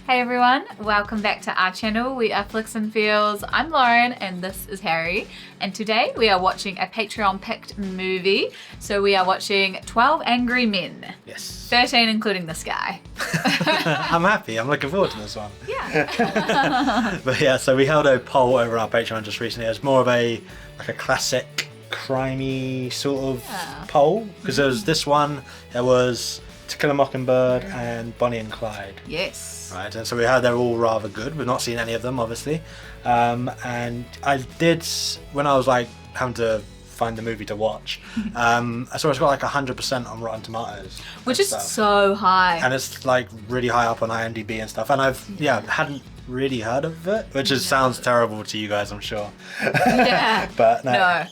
Hey everyone, welcome back to our channel. We are Flix and Feels. I'm Lauren and this is Harry. And today we are watching a Patreon picked movie. So we are watching 12 Angry Men. Yes. 13 including this guy. I'm happy. I'm looking forward to this one. Yeah. But yeah, so we held a poll over on our Patreon just recently. It was more of a classic crimey sort of poll. Because there was this one, there was To Kill a Mockingbird and Bonnie and Clyde. Yes. Right, and so we heard they're all rather good. We've not seen any of them, obviously. And I did, when I was like having to find the movie to watch, I saw it's got like 100% on Rotten Tomatoes. Which is so high. And it's like really high up on IMDb and stuff. And hadn't really heard of it, which sounds terrible to you guys, I'm sure. Yeah. But no.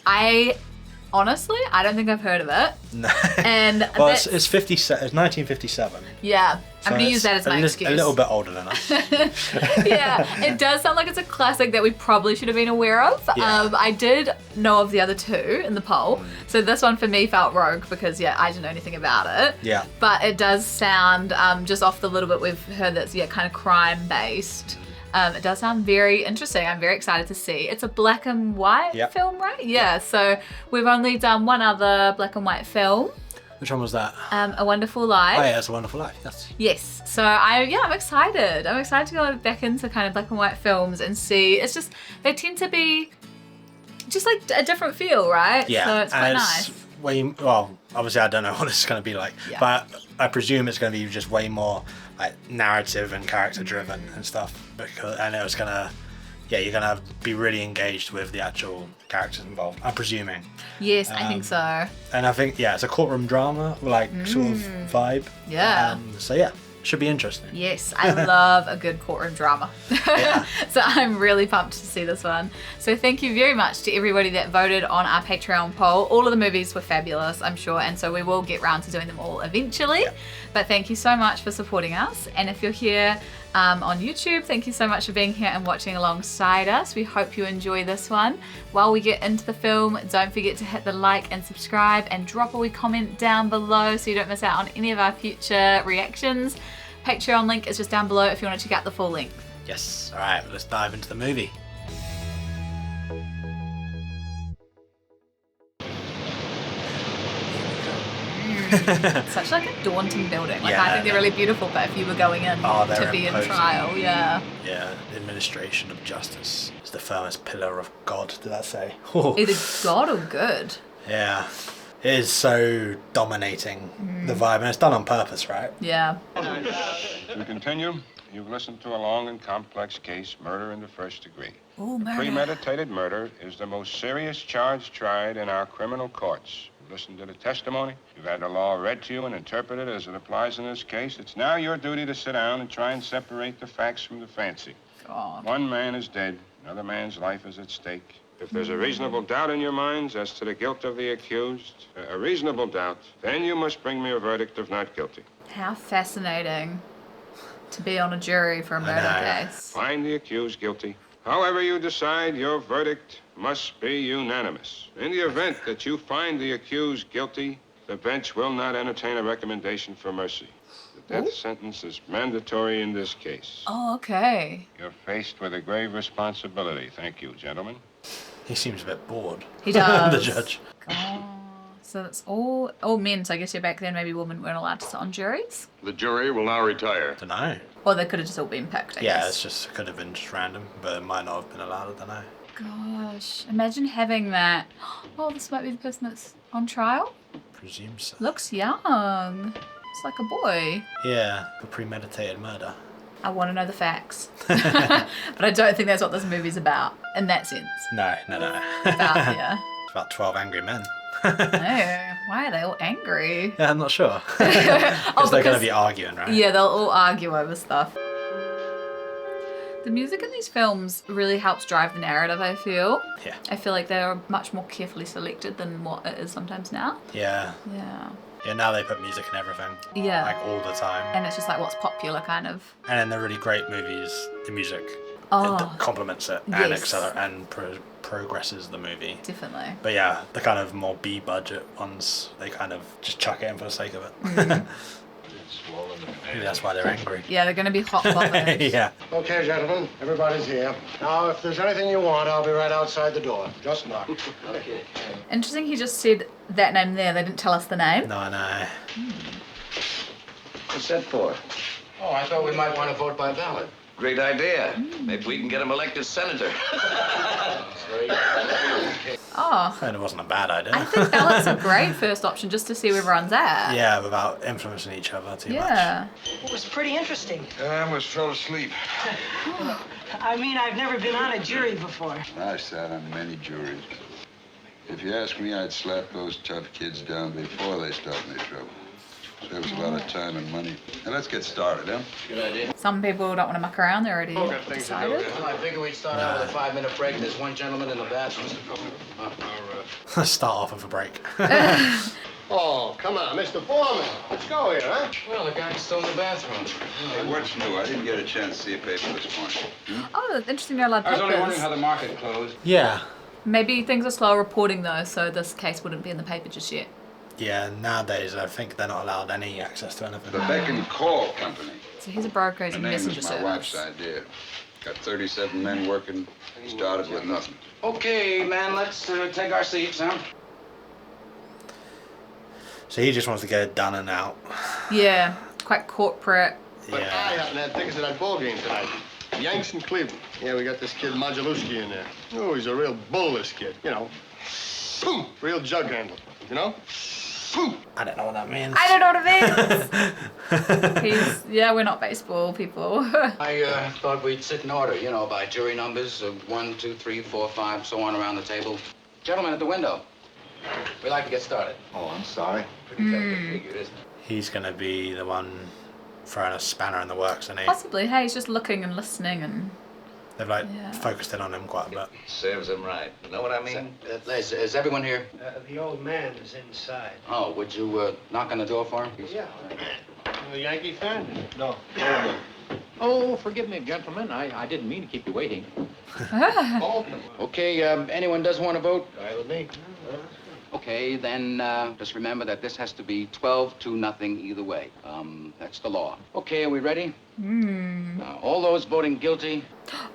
Honestly, I don't think I've heard of it. No. And well, it's 1957. Yeah, So I'm gonna use that as my excuse. A little bit older than us. Yeah, it does sound like it's a classic that we probably should have been aware of. Yeah. I did know of the other two in the poll, so this one for me felt rogue because I didn't know anything about it. Yeah. But it does sound, just off the little bit we've heard, that's kind of crime based. It does sound very interesting. I'm very excited to see. It's a black and white film, right? Yeah, so we've only done one other black and white film. Which one was that? A Wonderful Life. Oh yeah, It's a Wonderful Life, yes. Yes, so I'm excited. I'm excited to go back into kind of black and white films and see. It's just, they tend to be just like a different feel, right? Yeah, so it's quite nice. Well, obviously I don't know what it's going to be like, but I presume it's going to be just way more like narrative and character driven and stuff, because I know it's going to, you're going to be really engaged with the actual characters involved, I'm presuming. Yes, I think so. And I think, it's a courtroom drama, like sort of vibe. Yeah. So yeah, should be interesting. Yes, I love a good courtroom drama. Yeah. So I'm really pumped to see this one. So thank you very much to everybody that voted on our Patreon poll. All of the movies were fabulous, I'm sure, and so we will get round to doing them all eventually. Yeah. But thank you so much for supporting us. And if you're here on YouTube, thank you so much for being here and watching alongside us. We hope you enjoy this one. While we get into the film, don't forget to hit the like and subscribe and drop a wee comment down below so you don't miss out on any of our future reactions. Patreon link is just down below if you want to check out the full length. Yes, all right, let's dive into the movie. Such like a daunting building. I think they're really beautiful, but if you were going in to be in trial, Yeah, the administration of justice is the firmest pillar of God, did that say? Either God or good. Yeah, it is so dominating, the vibe, and it's done on purpose, right? Yeah. To continue, you've listened to a long and complex case, murder in the first degree. Oh, murder. Premeditated murder is the most serious charge tried in our criminal courts. You've listened to the testimony, you've had the law read to you and interpreted as it applies in this case. It's now your duty to sit down and try and separate the facts from the fancy. God. One man is dead, another man's life is at stake. If there's a reasonable doubt in your minds as to the guilt of the accused, a reasonable doubt, then you must bring me a verdict of not guilty. How fascinating to be on a jury for a murder case. Find the accused guilty. However you decide, your verdict must be unanimous. In the event that you find the accused guilty, the bench will not entertain a recommendation for mercy. The death sentence is mandatory in this case. Oh, okay. You're faced with a grave responsibility. Thank you, gentlemen. He seems a bit bored. He does. The judge. Oh, so it's all men, so I guess back then maybe women weren't allowed to sit on juries? The jury will now retire. Don't know. Or they could have just all been picked, I guess. It could have been just random, but it might not have been allowed, I don't know. Gosh, imagine having that. Oh, this might be the person that's on trial? Presume so. Looks young. It's like a boy. Yeah, for premeditated murder. I want to know the facts. But I don't think that's what this movie's about, in that sense. No. About, It's about 12 angry men. No, why are they all angry? Yeah, I'm not sure. Because they're going to be arguing, right? Yeah, they'll all argue over stuff. The music in these films really helps drive the narrative, I feel. Yeah. I feel like they're much more carefully selected than what it is sometimes now. Yeah. Yeah. Yeah, now they put music in everything. Yeah. Like all the time. And it's just like what's popular, kind of. And in the really great movies, the music complements it and progresses the movie. Definitely. But yeah, the kind of more B-budget ones, they kind of just chuck it in for the sake of it. Maybe that's why they're angry. Yeah, they're going to be hot bothered. Yeah. Okay, gentlemen, everybody's here. Now, if there's anything you want, I'll be right outside the door. Just knock. Okay. Interesting, he just said that name there. They didn't tell us the name. No, no. What's that for? Oh, I thought we might want to vote by ballot. Great idea. Maybe we can get him elected senator. Oh. And it wasn't a bad idea. I think ballot's a great first option just to see where everyone's at. Yeah, without influencing each other too much. Yeah. It was pretty interesting. I almost fell asleep. I mean, I've never been on a jury before. I sat on many juries. If you ask me, I'd slap those tough kids down before they start any trouble. Saves a lot of time and money. Now let's get started, huh? Good idea. Some people don't want to muck around. They're already Got things to do. decided. Well, I figure we'd start out with a 5-minute break. There's one gentleman in the bathroom. Start off with a break. Oh, come on, Mr. Foreman. Let's go here, huh? Well, the guy's still in the bathroom. Hey, what's new? I didn't get a chance to see a paper this morning. Oh, interesting. They're allowed I was only wondering papers. how the market closed. Yeah. Maybe things are slow reporting though, so this case wouldn't be in the paper just yet. Yeah, nowadays I think they're not allowed any access to anything. The Beck and Call Company. So he's a broker, he's The a name messenger is my wife's service. idea. Got 37 men working. Started with nothing. Okay, man, let's take our seats, huh? So he just wants to get it done and out. Yeah, quite corporate. But I Yeah. happen to have tickets to that ball game tonight. Yanks in Cleveland. Yeah, we got this kid Modulewski in there. Oh, he's a real bull, this kid. You know, boom, real jug handle. You know, boom. I don't know what that means. I don't know what it means. Yeah, we're not baseball people. I thought we'd sit in order, you know, by jury numbers of 1, 2, 3, 4, 5, so on around the table. Gentlemen at the window, we'd like to get started. Oh, I'm sorry. Pretty tough figure, isn't it? He's going to be the one throwing a spanner in the works, isn't he? Possibly. Hey, he's just looking and listening and... They've like Yeah. focused in on him quite a bit. Serves him right. You know what I mean? Is everyone here? The old man is inside. Oh, would you knock on the door for him? Yeah. A Yankee fan? No. Oh, forgive me, gentlemen. I didn't mean to keep you waiting. Okay, anyone does want to vote? Right with me. Okay, then just remember that this has to be 12-0 either way. That's the law. Okay, are we ready? Now, all those voting guilty.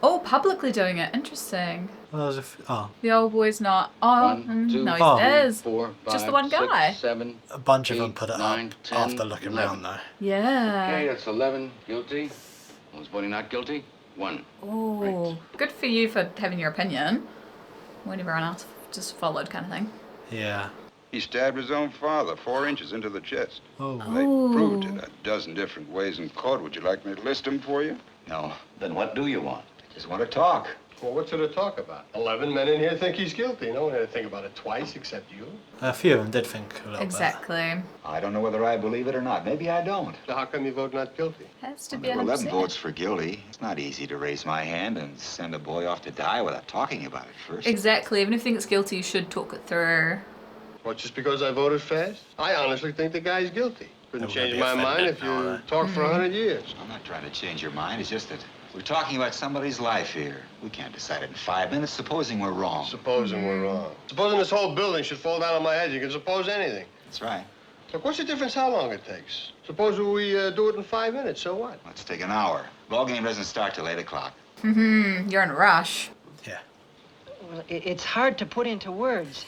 Oh, publicly doing it. Interesting. Well, there's a oh, The old boy's not... Oh, 1, 2, no, he Oh. is. 4, 5, Just the one 6, guy. 7. a bunch of 8, them put it 9, up 10, after looking 11. around though. Yeah. Okay, that's 11 guilty. Those voting not guilty, 1. Oh, good for you for having your opinion. When everyone else just followed kind of thing. Yeah. He stabbed his own father 4 inches into the chest. Oh. They proved it a dozen different ways in court. Would you like me to list them for you? No. Then what do you want? I just want to talk. Well, what's there to talk about? 11 men in here think he's guilty. No one had to think about it twice except you. A few of them did think a little Exactly. I don't know whether I believe it or not. Maybe I don't. So how come you vote not guilty? Has to be There were 11 100%. votes for guilty. It's not easy to raise my hand and send a boy off to die without talking about it first. Exactly. Even if you think it's guilty, you should talk it through. What, just because I voted fast? I honestly think the guy's guilty. Couldn't They change wouldn't my be mind offended if now, you though. talk for 100 years. I'm not trying to change your mind. It's just that we're talking about somebody's life here. We can't decide it in 5 minutes, supposing we're wrong. Supposing we're wrong. Supposing this whole building should fall down on my head. You can suppose anything. That's right. Look, what's the difference how long it takes? Suppose we do it in 5 minutes, so what? Let's take an hour. Ball game doesn't start till 8 o'clock. You're in a rush. Yeah. Well, it's hard to put into words.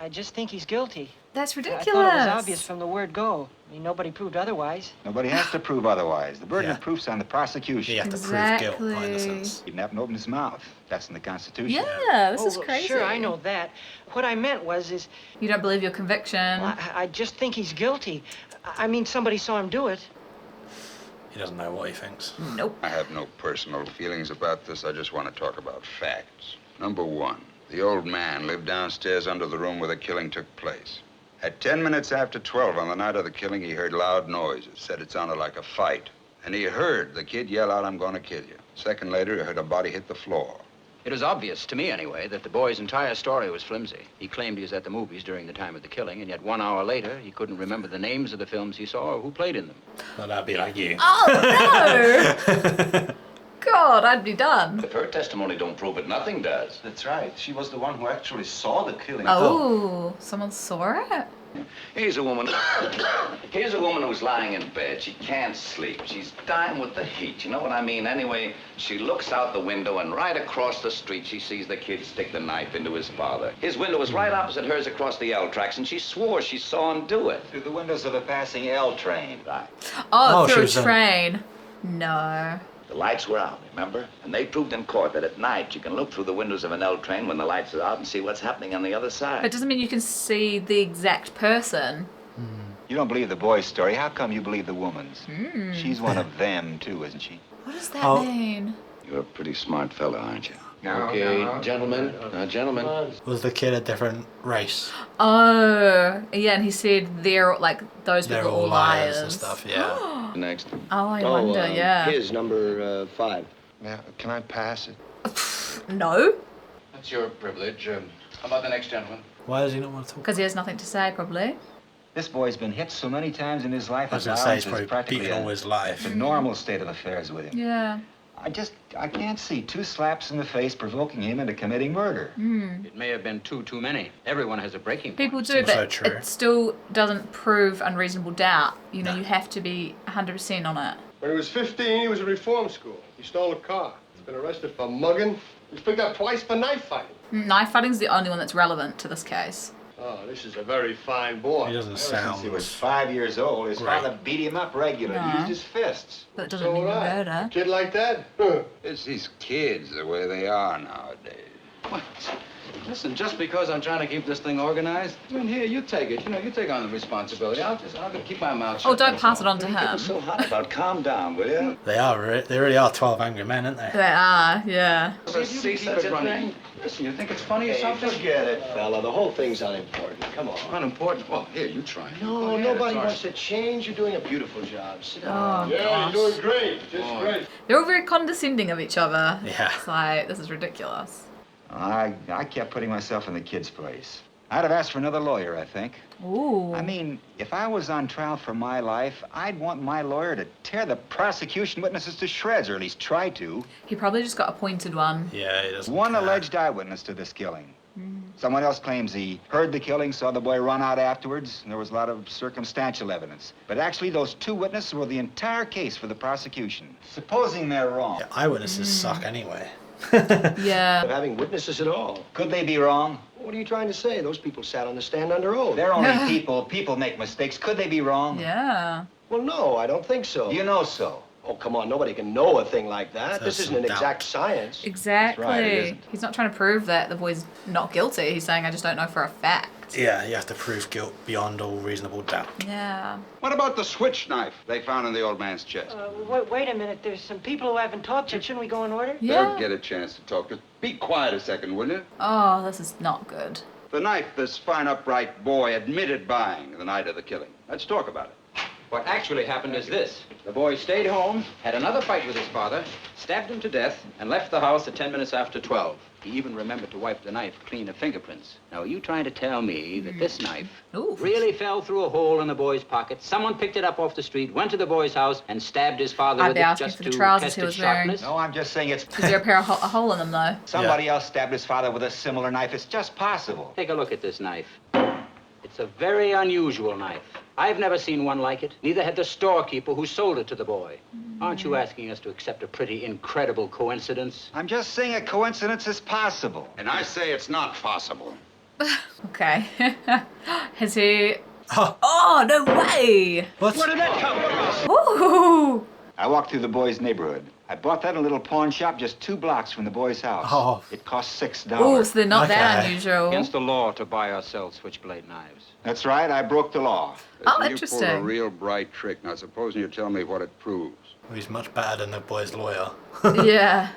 I just think he's guilty. That's I ridiculous. thought it was obvious from the word go. I mean, nobody proved otherwise. Nobody has to prove otherwise. The burden Yeah. of proof's on the prosecution. You have to prove guilt, not Exactly. innocence. He didn't have to open his mouth. That's in the Constitution. Yeah, this Oh, is well, crazy. Sure, I know that. What I meant is, You don't believe your conviction. well, I just think he's guilty. I mean, somebody saw him do it. He doesn't know what he thinks. Nope. I have no personal feelings about this. I just want to talk about facts. Number one, the old man lived downstairs under the room where the killing took place. At 10 minutes after 12 on the night of the killing, he heard loud noises. Said it sounded like a fight. And he heard the kid yell out, "I'm going to kill you." Second later, he heard a body hit the floor. It was obvious, to me anyway, that the boy's entire story was flimsy. He claimed he was at the movies during the time of the killing, and yet 1 hour later, he couldn't remember the names of the films he saw or who played in them. Well, that'd be like you. Oh, no! God, I'd be done. If her testimony don't prove it, nothing does. That's right. She was the one who actually saw the killing. Oh, someone saw it? Here's a woman who's lying in bed. She can't sleep. She's dying with the heat. You know what I mean? Anyway, she looks out the window, and right across the street, she sees the kid stick the knife into his father. His window was right opposite hers across the L tracks, and she swore she saw him do it. Through the windows of a passing L train. Right. Oh, through a train. No. The lights were out, remember? And they proved in court that at night you can look through the windows of an L train when the lights are out and see what's happening on the other side. It doesn't mean you can see the exact person. You don't believe the boy's story. How come you believe the woman's? She's one of them, too, isn't she? What does that mean? You're a pretty smart fella, aren't you? Okay, gentlemen. Gentlemen. Was the kid a different race? Oh, yeah, and he said they're like those They're people all liars and liars. stuff, yeah. Next. Oh, I wonder, yeah. Here's number 5. Yeah, can I pass it? No, That's your privilege. How about the next gentleman? Why does he not want to talk? because he has nothing to say, probably. This boy's been hit so many times in his life. I was going to say, he's probably beaten all his life. a normal state of affairs with him. Yeah. I can't see 2 slaps in the face provoking him into committing murder. It may have been too many. Everyone has a breaking point. People do, Also but true. it still doesn't prove unreasonable doubt. You know, you have to be 100% on it. When he was 15, he was at reform school. He stole a car. He's been arrested for mugging. He was picked up twice for knife fighting. Knife fighting's the only one that's relevant to this case. Oh, this is a very fine boy. He doesn't Ever sound... since he was 5 years old, his Right. father beat him up regularly. No. He used his fists. But it doesn't So mean would I. murder. A kid like that? Huh. It's these kids, the way they are nowadays. What? Listen, just because I'm trying to keep this thing organized, I mean, here, you take it. You know, you take on the responsibility. I'll keep my mouth shut. Oh, don't pass it on to What are you getting him. so hot about? Calm down, will you? They really are 12 angry men, aren't they? They are, yeah. See such a thing? Listen, you think it's funny or something? Forget it, fella. The whole thing's unimportant. Come on. Unimportant. Well, here, you try. No, Yeah, nobody sorry. wants to change. You're doing a beautiful job. Sit Oh, down. gosh. you're doing great. Just great. They're all very condescending of each other. Yeah. It's like, this is ridiculous. I kept putting myself in the kid's place. I'd have asked for another lawyer, I think. Ooh. I mean, if I was on trial for my life, I'd want my lawyer to tear the prosecution witnesses to shreds, or at least try to. He probably just got appointed one. Yeah, he doesn't One care. alleged eyewitness to this killing. Someone else claims he heard the killing, saw the boy run out afterwards, and there was a lot of circumstantial evidence. But actually, those 2 witnesses were the entire case for the prosecution. Supposing they're wrong, Yeah, eyewitnesses suck anyway. Yeah. Of having witnesses at all. could they be wrong? What are you trying to say? Those people sat on the stand under oath. They're only people. People make mistakes. Could they be wrong? Yeah. Well, no, I don't think so. You know so. Oh, come on. Nobody can know a thing like that. So This isn't some an doubt. exact science. Exactly. That's right, it isn't. He's not trying to prove that the boy's not guilty. He's saying, I just don't know for a fact. Yeah, you have to prove guilt beyond all reasonable doubt. Yeah. What about the switch knife they found in the old man's chest? Wait a minute. There's some people who haven't talked yet. Shouldn't we go in order? Yeah. They'll get a chance to talk. Just be quiet a second, will you? Oh, this is not good. The knife this fine, upright boy admitted buying the night of the killing. Let's talk about it. What actually happened is this. The boy stayed home, had another fight with his father, stabbed him to death, and left the house at 10 minutes after 12. He even remembered to wipe the knife clean of fingerprints. Now, are you trying to tell me that this knife Ooh. really fell through a hole in the boy's pocket? Someone picked it up off the street, went to the boy's house, and stabbed his father I'd with be it asking just for the to trousers test he its was wearing. sharpness? No, I'm just saying it's... Is there a hole in them, though? Somebody else stabbed his father with a similar knife. It's just possible. Take a look at this knife. It's a very unusual knife. I've never seen one like it. Neither had the storekeeper who sold it to the boy. Aren't you asking us to accept a pretty incredible coincidence? I'm just saying a coincidence is possible. And I say it's not possible. Okay. Has he... Oh, Oh, no way! what? did that come from? Ooh! I walked through the boy's neighborhood. I bought that in a little pawn shop just 2 blocks from the boy's house. Oh. It cost $6. Oh, so they're not that Okay. unusual. Against the law to buy or sell switchblade knives. That's right, I broke the law. Oh, You pulled a interesting. real bright trick. Now, supposing you tell me what it proves. Well, he's much better than the boy's lawyer. Yeah.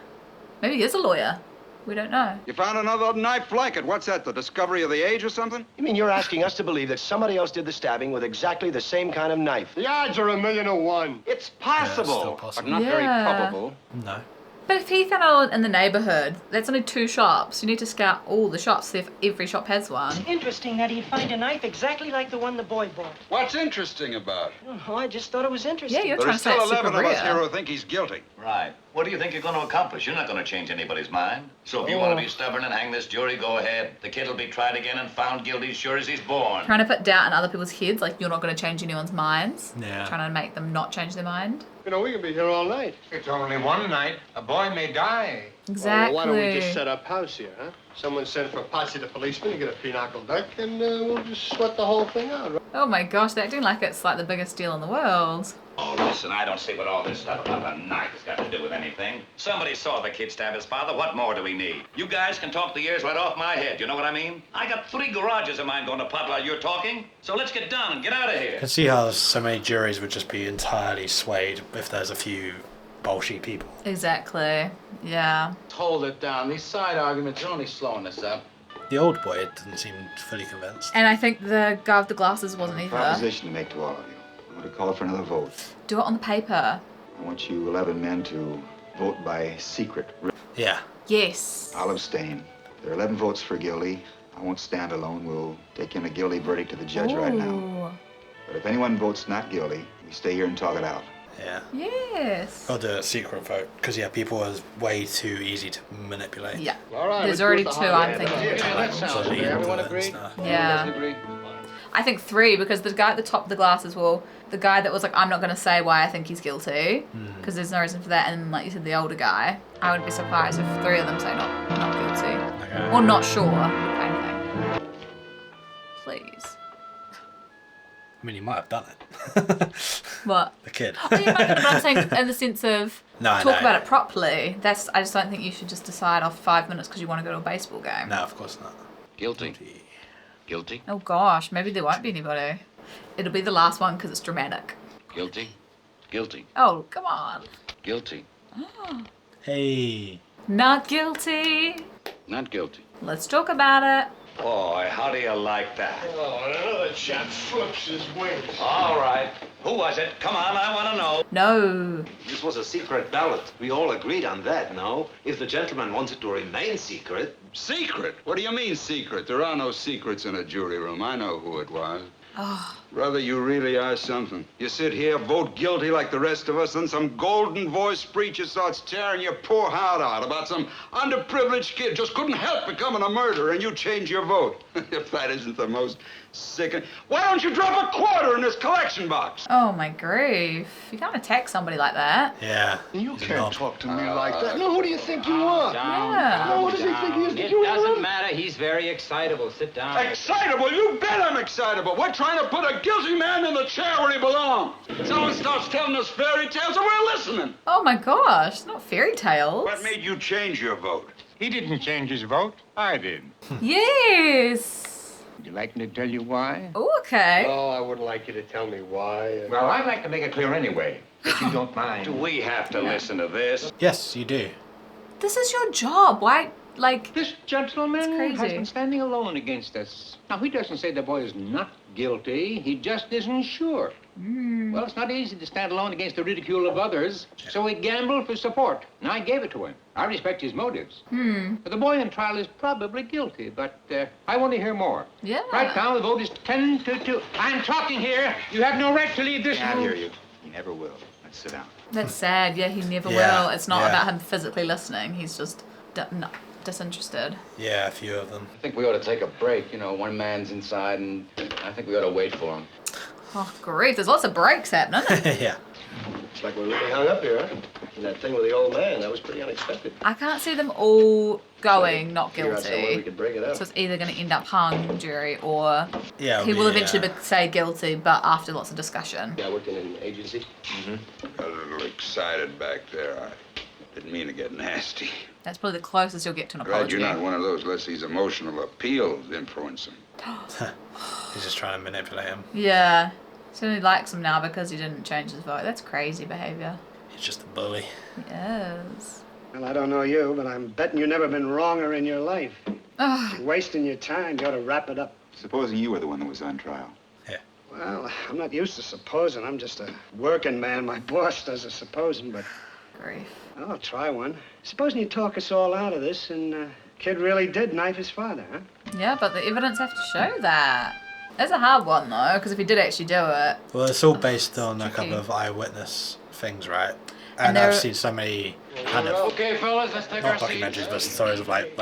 Maybe he is a lawyer. We don't know. You found another knife like it. What's that, the discovery of the age or something? You mean you're asking us to believe that somebody else did the stabbing with exactly the same kind of knife? The odds are 1,000,000 to 1. It's Yeah, it's still possible. But possible. not very Yeah. probable. No. But if he found out in the neighbourhood, that's only 2 shops. You need to scout all the shops, see if every shop has one. It's interesting that he'd find a knife exactly like the one the boy bought. What's interesting about it? I don't know, I just thought it was interesting. Yeah, you're There's trying to say still it's 11 super of us here rare. who think he's guilty. Right. What do you think you're going to accomplish? You're not going to change anybody's mind. So if you want to be stubborn and hang this jury, go ahead. The kid will be tried again and found guilty as sure as he's born. Trying to put doubt in other people's heads, like you're not going to change anyone's minds. Yeah. Trying to make them not change their mind. You know, we can be here all night. It's only one night. A boy may die. Exactly. Well, why don't we just set up house here, huh? Someone send for Potsy the policeman, you get a pinochle duck, and we'll just sweat the whole thing out, right? Oh my gosh, they're acting like it's like the biggest deal in the world. Oh, listen, I don't see what all this stuff about a knife has got to do with anything. Somebody saw the kid stab his father. What more do we need? You guys can talk the ears right off my head. You know what I mean? I got 3 garages of mine going to pot while you're talking. So let's get down and get out of here. I can see how so many juries would just be entirely swayed if there's a few bullshit people. Exactly. Yeah. Hold it down. These side arguments are only slowing us up. The old boy doesn't seem fully convinced. And I think the guy with the glasses wasn't either. Proposition to make to all of you. I'm going to call for another vote. Do it on the paper. I want you 11 men to vote by secret. Yeah. Yes. I'll abstain. There are 11 votes for guilty. I won't stand alone. We'll take in a guilty verdict to the judge right now. Ooh. But if anyone votes not guilty, we stay here and talk it out. Yeah. Yes. I'll do a secret vote because people are way too easy to manipulate. Yeah. All right. There's let's already put 2, the I'm hot thinking. hand Yeah, that sounds So fair. Everyone agree? Yeah. Agree? I think 3 because the guy at the top of the glasses, well, the guy that was like, I'm not going to say why I think he's guilty because there's no reason for that. And then, like you said, the older guy, I wouldn't be surprised if 3 of them say not guilty Okay. or not sure kind of thing. Please. I mean, he might have done it. What? The kid. Oh, yeah, but I'm saying in the sense of No, I talk know. about it properly. I just don't think you should just decide off 5 minutes because you want to go to a baseball game. No, of course not. Guilty. Guilty. Oh gosh, maybe there won't be anybody. It'll be the last one because it's dramatic. Guilty. Guilty. Oh, come on. Guilty. Hey. Not guilty. Not guilty. Let's talk about it. Boy, how do you like that? Oh, and another chap flips his wings. All right. Who was it? Come on, I want to know. No. This was a secret ballot. We all agreed on that, no? If the gentleman wants it to remain secret. Secret? What do you mean secret? There are no secrets in a jury room. I know who it was. Oh, Brother, you really are something. You sit here, vote guilty like the rest of us, then some golden-voiced preacher starts tearing your poor heart out about some underprivileged kid just couldn't help becoming a murderer, and you change your vote. If that isn't the most sickening... Why don't you drop a quarter in this collection box? oh my grief. You can't attack somebody like that. Yeah. You He's a can't knob. talk to me like that. No, who do you think you are? Yeah. No, what does he think he is? It doesn't matter. He's very excitable. Sit down. Excitable? You bet I'm excitable. We're trying to put a guilty man in the chair where he belongs. Someone starts telling us fairy tales and we're listening. Oh my gosh, it's not fairy tales. What made you change your vote? He didn't change his vote. I did. Yes. Would you like me to tell you why? Oh, okay. No, I wouldn't like you to tell me why. Well, I'd like to make it clear anyway, if you don't mind. Do we have to listen to this? Yes, you do. This is your job. Why, like, This gentleman It's crazy. has been standing alone against us. Now, he doesn't say the boy is not guilty. He just isn't sure. Well, it's not easy to stand alone against the ridicule of others, so he gambled for support, and I gave it to him. I respect his motives. But the boy on trial is probably guilty, but I want to hear more. yeah. Right now, the vote is 10 to 2. I'm talking here. You have no right to leave this I room. hear you. You never will. Let's sit down. That's sad. Yeah, he never Yeah, will. It's not yeah. about him physically listening. He's just disinterested. Yeah, a few of them. I think we ought to take a break. You know, one man's inside, and I think we ought to wait for him. Oh, grief. There's lots of breaks happening. Yeah. Looks like we're really hung up here, huh? And that thing with the old man, that was pretty unexpected. I can't see them all going not Figure out some way we guilty. could break it up. So it's either going to end up hung jury or Yeah. he will eventually say guilty, but after lots of discussion. Yeah, I worked in an agency. A little excited back there. I didn't mean to get nasty. That's probably the closest you'll get to an Glad apology. you're not one of those lets these emotional appeals influence him. He's just trying to manipulate him. Yeah. So he likes him now because he didn't change his vote. That's crazy behavior. He's just a bully. Yes. Well, I don't know you, but I'm betting you've never been wronger in your life. Ugh. You're wasting your time. You ought to wrap it up. Supposing you were the one that was on trial. Well, I'm not used to supposing. I'm just a working man. My boss does the supposing, but Grief. I'll try one. Supposing you talk us all out of this and kid really did knife his father, huh? Yeah, but the evidence have to show that. It's a hard one though, because if he did actually do it. Well, it's all based on a couple of eyewitness things, right? And I've seen so many kind of Okay, fellas, let's take not our documentaries, seats. but stories of like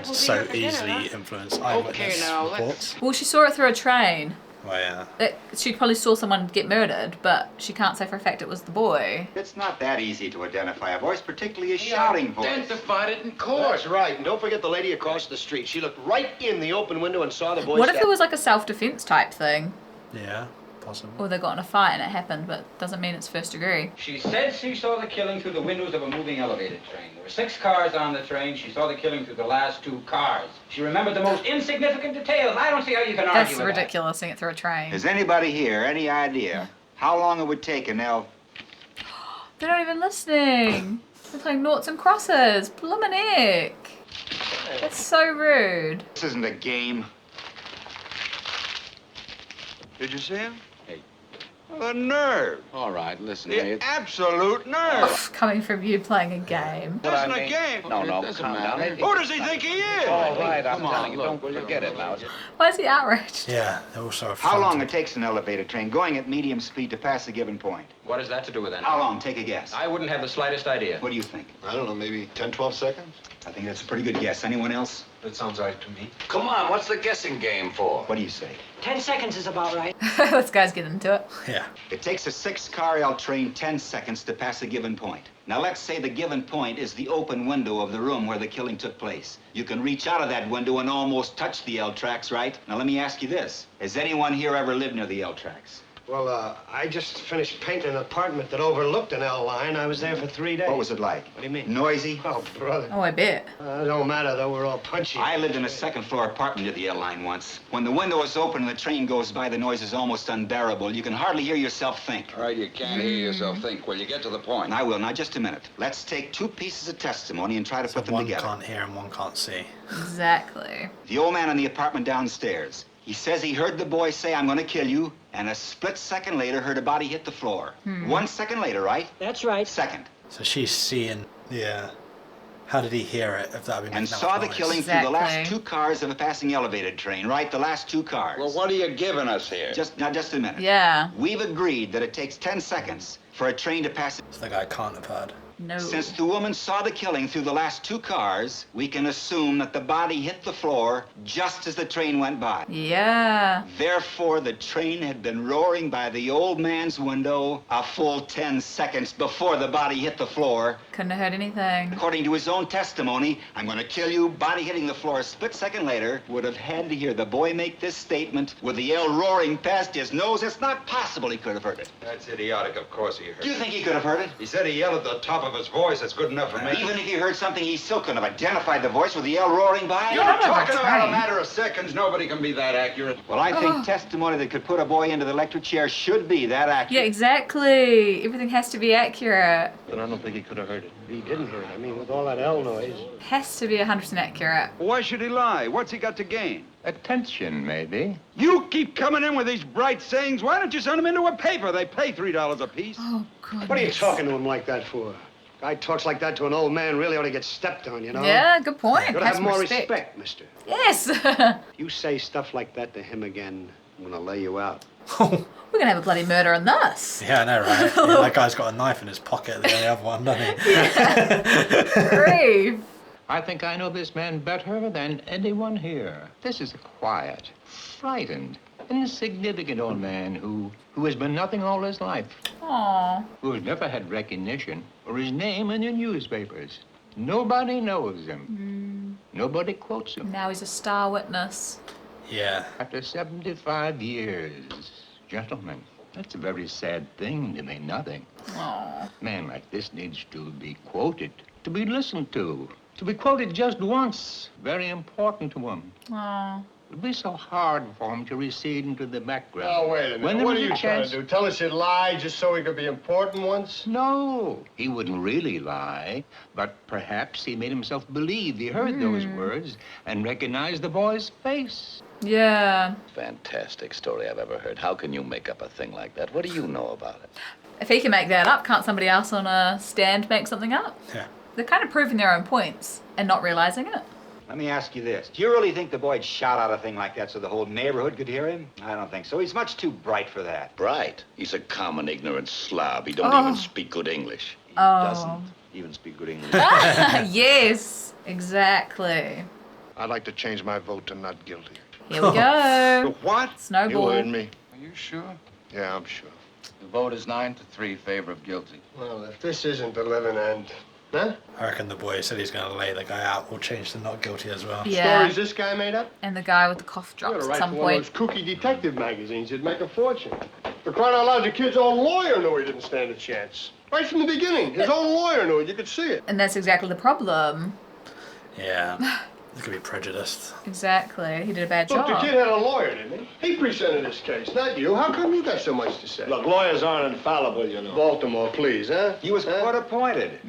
so easily influenced eyewitness reports. Well, she saw it through a train. Well, yeah. She probably saw someone get murdered, but she can't say for a fact it was the boy. It's not that easy to identify a voice, particularly a shouting voice. Identified it in court. That's right. And don't forget the lady across the street. She looked right in the open window and saw the boy. What if it was like a self-defense type thing? Yeah, possible. Or they got in a fight and it happened, but doesn't mean it's first degree. She said she saw the killing through the windows of a moving elevated train. There were 6 cars on the train. She saw the killing through the last 2 cars. She remembered the most insignificant details. I don't see how you can argue That's with ridiculous, seeing it through a train. Has anybody here any idea how long it would take an L? They're not even listening. They're playing noughts and crosses. Bloomin' heck. That's so rude. This isn't a game. Did you see him? Hey. The nerve. All right, listen, The absolute nerve. Coming from you playing a game. This isn't a game. No, calm down. Who does he think he is? All right, I'm telling you, don't forget it now. Why is he outraged? Yeah, they're also How long it takes an elevated train going at medium speed to pass a given point? What has that to do with anything? How long? Take a guess. I wouldn't have the slightest idea. What do you think? I don't know, maybe 10, 12 seconds? I think that's a pretty good guess. Anyone else? That sounds right to me. Come on, what's the guessing game for? What do you say? 10 seconds is about right. Let's guys get into it. Yeah. It takes a 6-car L train 10 seconds to pass a given point. Now let's say the given point is the open window of the room where the killing took place. You can reach out of that window and almost touch the L tracks, right? Now let me ask you this. Has anyone here ever lived near the L tracks? Well, I just finished painting an apartment that overlooked an L line. I was there for 3 days. What was it like? What do you mean? Noisy? Oh, brother. Oh, I bet. It don't matter, though. We're all punchy. I lived in a 2nd-floor apartment near the L line once. When the window is open and the train goes by, the noise is almost unbearable. You can hardly hear yourself think. All right, you can't hear yourself think. Well, you get to the point. And I will. Now, just a minute. Let's take 2 pieces of testimony and try to put them together. One can't hear and one can't see. Exactly. The old man in the apartment downstairs. He says he heard the boy say, "I'm going to kill you," and a split second later heard a body hit the floor. 1 second later, right? That's right. Second. So she's seeing, yeah. How did he hear it if that would be And saw the killing through the last 2 cars of a passing elevated train, right? The last 2 cars. Well, what are you giving us here? Just a minute. Yeah. We've agreed that it takes 10 seconds for a train to pass. So the guy can't have heard. No. Since the woman saw the killing through the last 2 cars, we can assume that the body hit the floor just as the train went by. Yeah. Therefore, the train had been roaring by the old man's window a full 10 seconds before the body hit the floor. Couldn't have heard anything. According to his own testimony, "I'm going to kill you," body hitting the floor a split second later, would have had to hear the boy make this statement with the yell roaring past his nose. It's not possible he could have heard it. That's idiotic. Of course he heard Do you think he could have heard it? He said he yelled at the top of his voice. That's good enough for me. Even if he heard something, he still couldn't have identified the voice with the yell roaring by. You're talking about a matter of seconds. Nobody can be that accurate. Well, I think testimony that could put a boy into the electric chair should be that accurate. Yeah, exactly. Everything has to be accurate. But I don't think he could have heard it. He didn't hear it. I mean, with all that L noise. Has to be 100% accurate. Why should he lie? What's he got to gain? Attention, maybe. You keep coming in with these bright sayings. Why don't you send them into a paper? They pay $3 a piece. Oh, goodness. What are you talking to him like that for? Guy talks like that to an old man really ought to get stepped on, you know? Yeah, good point. You ought to Have have some more respect. respect, mister. Yes. You say stuff like that to him again, I'm gonna lay you out. We're going to have a bloody murder in this. Yeah, I know, right? Yeah, that guy's got a knife in his pocket, the other one, doesn't he? Yeah. Grief. I think I know this man better than anyone here. This is a quiet, frightened, insignificant old man who has been nothing all his life. Aww. Who has never had recognition or his name in the newspapers. Nobody knows him. Nobody quotes him. Now he's a star witness. Yeah. After 75 years, gentlemen, that's a very sad thing to mean nothing. Aww. A man like this needs to be quoted, to be listened to be quoted just once. Very important to him. Aww. It'd be so hard for him to recede into the background. Oh, wait a minute. When there What was are a you trying chance- to do? Tell us you'd lie just so he could be important once? No, he wouldn't really lie, but perhaps he made himself believe he heard those words and recognized the boy's face. Yeah. Fantastic story I've ever heard. How can you make up a thing like that? What do you know about it? If he can make that up, can't somebody else on a stand make something up? Yeah. They're kind of proving their own points and not realizing it. Let me ask you this. Do you really think the boy'd shout out a thing like that so the whole neighborhood could hear him? I don't think so. He's much too bright for that. Bright? He's a common, ignorant slob. He don't even speak good English. He doesn't even speak good English. Yes, exactly. I'd like to change my vote to not guilty. Here we go. What? Snowball. You heard me. Are you sure? Yeah, I'm sure. The vote is 9-3 in favor of guilty. Well, if this isn't the living end, huh? I reckon the boy said he's going to lay the guy out. We'll change to not guilty as well. Yeah. Stories this guy made up? And the guy with the cough You drops gotta at write some for one point. of those kooky detective magazines. You'd make a fortune. For crying out loud, the kid's own lawyer knew he didn't stand a chance. Right from the beginning, his own lawyer knew it. You could see it. And that's exactly the problem. Yeah. He could be prejudiced. Exactly. He did a bad Look, job. the kid had a lawyer, didn't he? He presented his case, not you. How come you got so much to say? Look, lawyers aren't infallible, you know. Baltimore, please, huh? He was court appointed.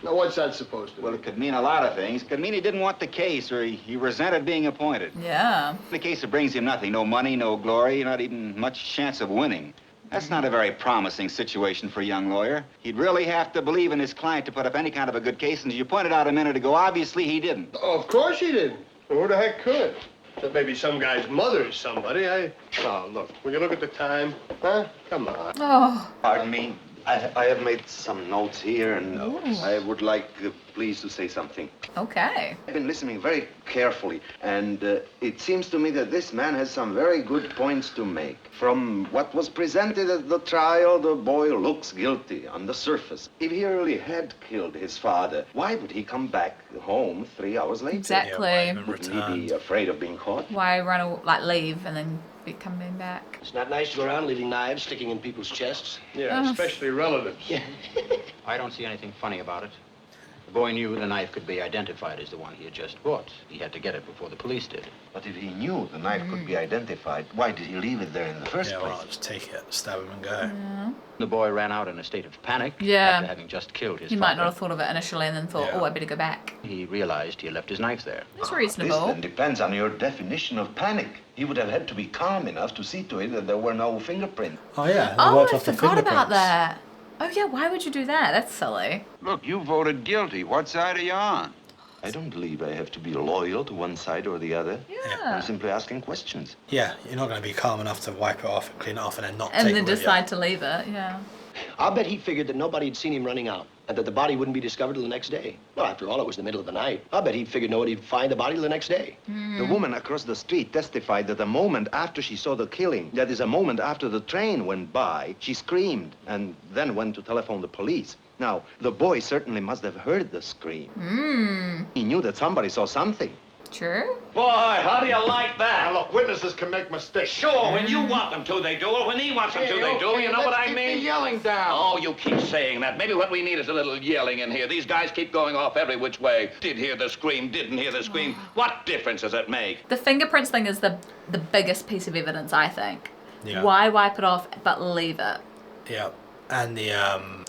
Now, what's that supposed to Well, be? it could mean a lot of things. It could mean he didn't want the case or he resented being appointed. Yeah. The case, it brings him nothing. No money, no glory, not even much chance of winning. That's not a very promising situation for a young lawyer. He'd really have to believe in his client to put up any kind of a good case, and as you pointed out a minute ago, obviously he didn't. Oh, of course he didn't. Well, who the heck could? That maybe some guy's mother or somebody. Oh, look, will you look at the time? Huh? Come on. Oh. Pardon me. I have made some notes here, and I would like, please, to say something. Okay. I've been listening very carefully, and it seems to me that this man has some very good points to make. From what was presented at the trial, the boy looks guilty on the surface. If he really had killed his father, why would he come back home 3 hours later? Exactly. Yeah, Wouldn't he be afraid of being caught? Why leave and then be coming back? It's not nice to go around leaving knives sticking in people's chests. Yeah, especially relatives. Yeah. I don't see anything funny about it. The boy knew the knife could be identified as the one he had just bought. He had to get it before the police did. But if he knew the knife could be identified, why did he leave it there in the first Yeah, place? well, just take it, stab him and go. Yeah. The boy ran out in a state of panic Yeah. after having just killed his He father. might not have thought of it initially and then thought, Yeah. oh, I better go back. He realized he had left his knife there. That's This reasonable. then depends on your definition of panic. He would have had to be calm enough to see to it that there were no fingerprints. Oh, yeah. Oh, I forgot about that. Oh, yeah, why would you do that? That's silly. Look, you voted guilty. What side are you on? I don't believe I have to be loyal to one side or the other. Yeah. I'm simply asking questions. Yeah, you're not going to be calm enough to wipe it off and clean it off and then not And take then it with decide to leave it, yeah. I'll bet he figured that nobody had seen him running out and that the body wouldn't be discovered till the next day. Well, after all, it was the middle of the night. I'll bet he figured nobody'd find the body till the next day. The woman across the street testified that a moment after she saw the killing, that is a moment after the train went by, she screamed and then went to telephone the police. Now, the boy certainly must have heard the scream. He knew that somebody saw something. True. Boy, how do you like that? Now, look, witnesses can make mistakes. Sure, when you want them to, they do it. When he wants them to, they do. You know what I mean? Yelling down. Oh, you keep saying that. Maybe what we need is a little yelling in here. These guys keep going off every which way. Did hear the scream, didn't hear the scream. What difference does it make? The fingerprints thing is the biggest piece of evidence, I think. Yeah. Why wipe it off but leave it? Yeah. And the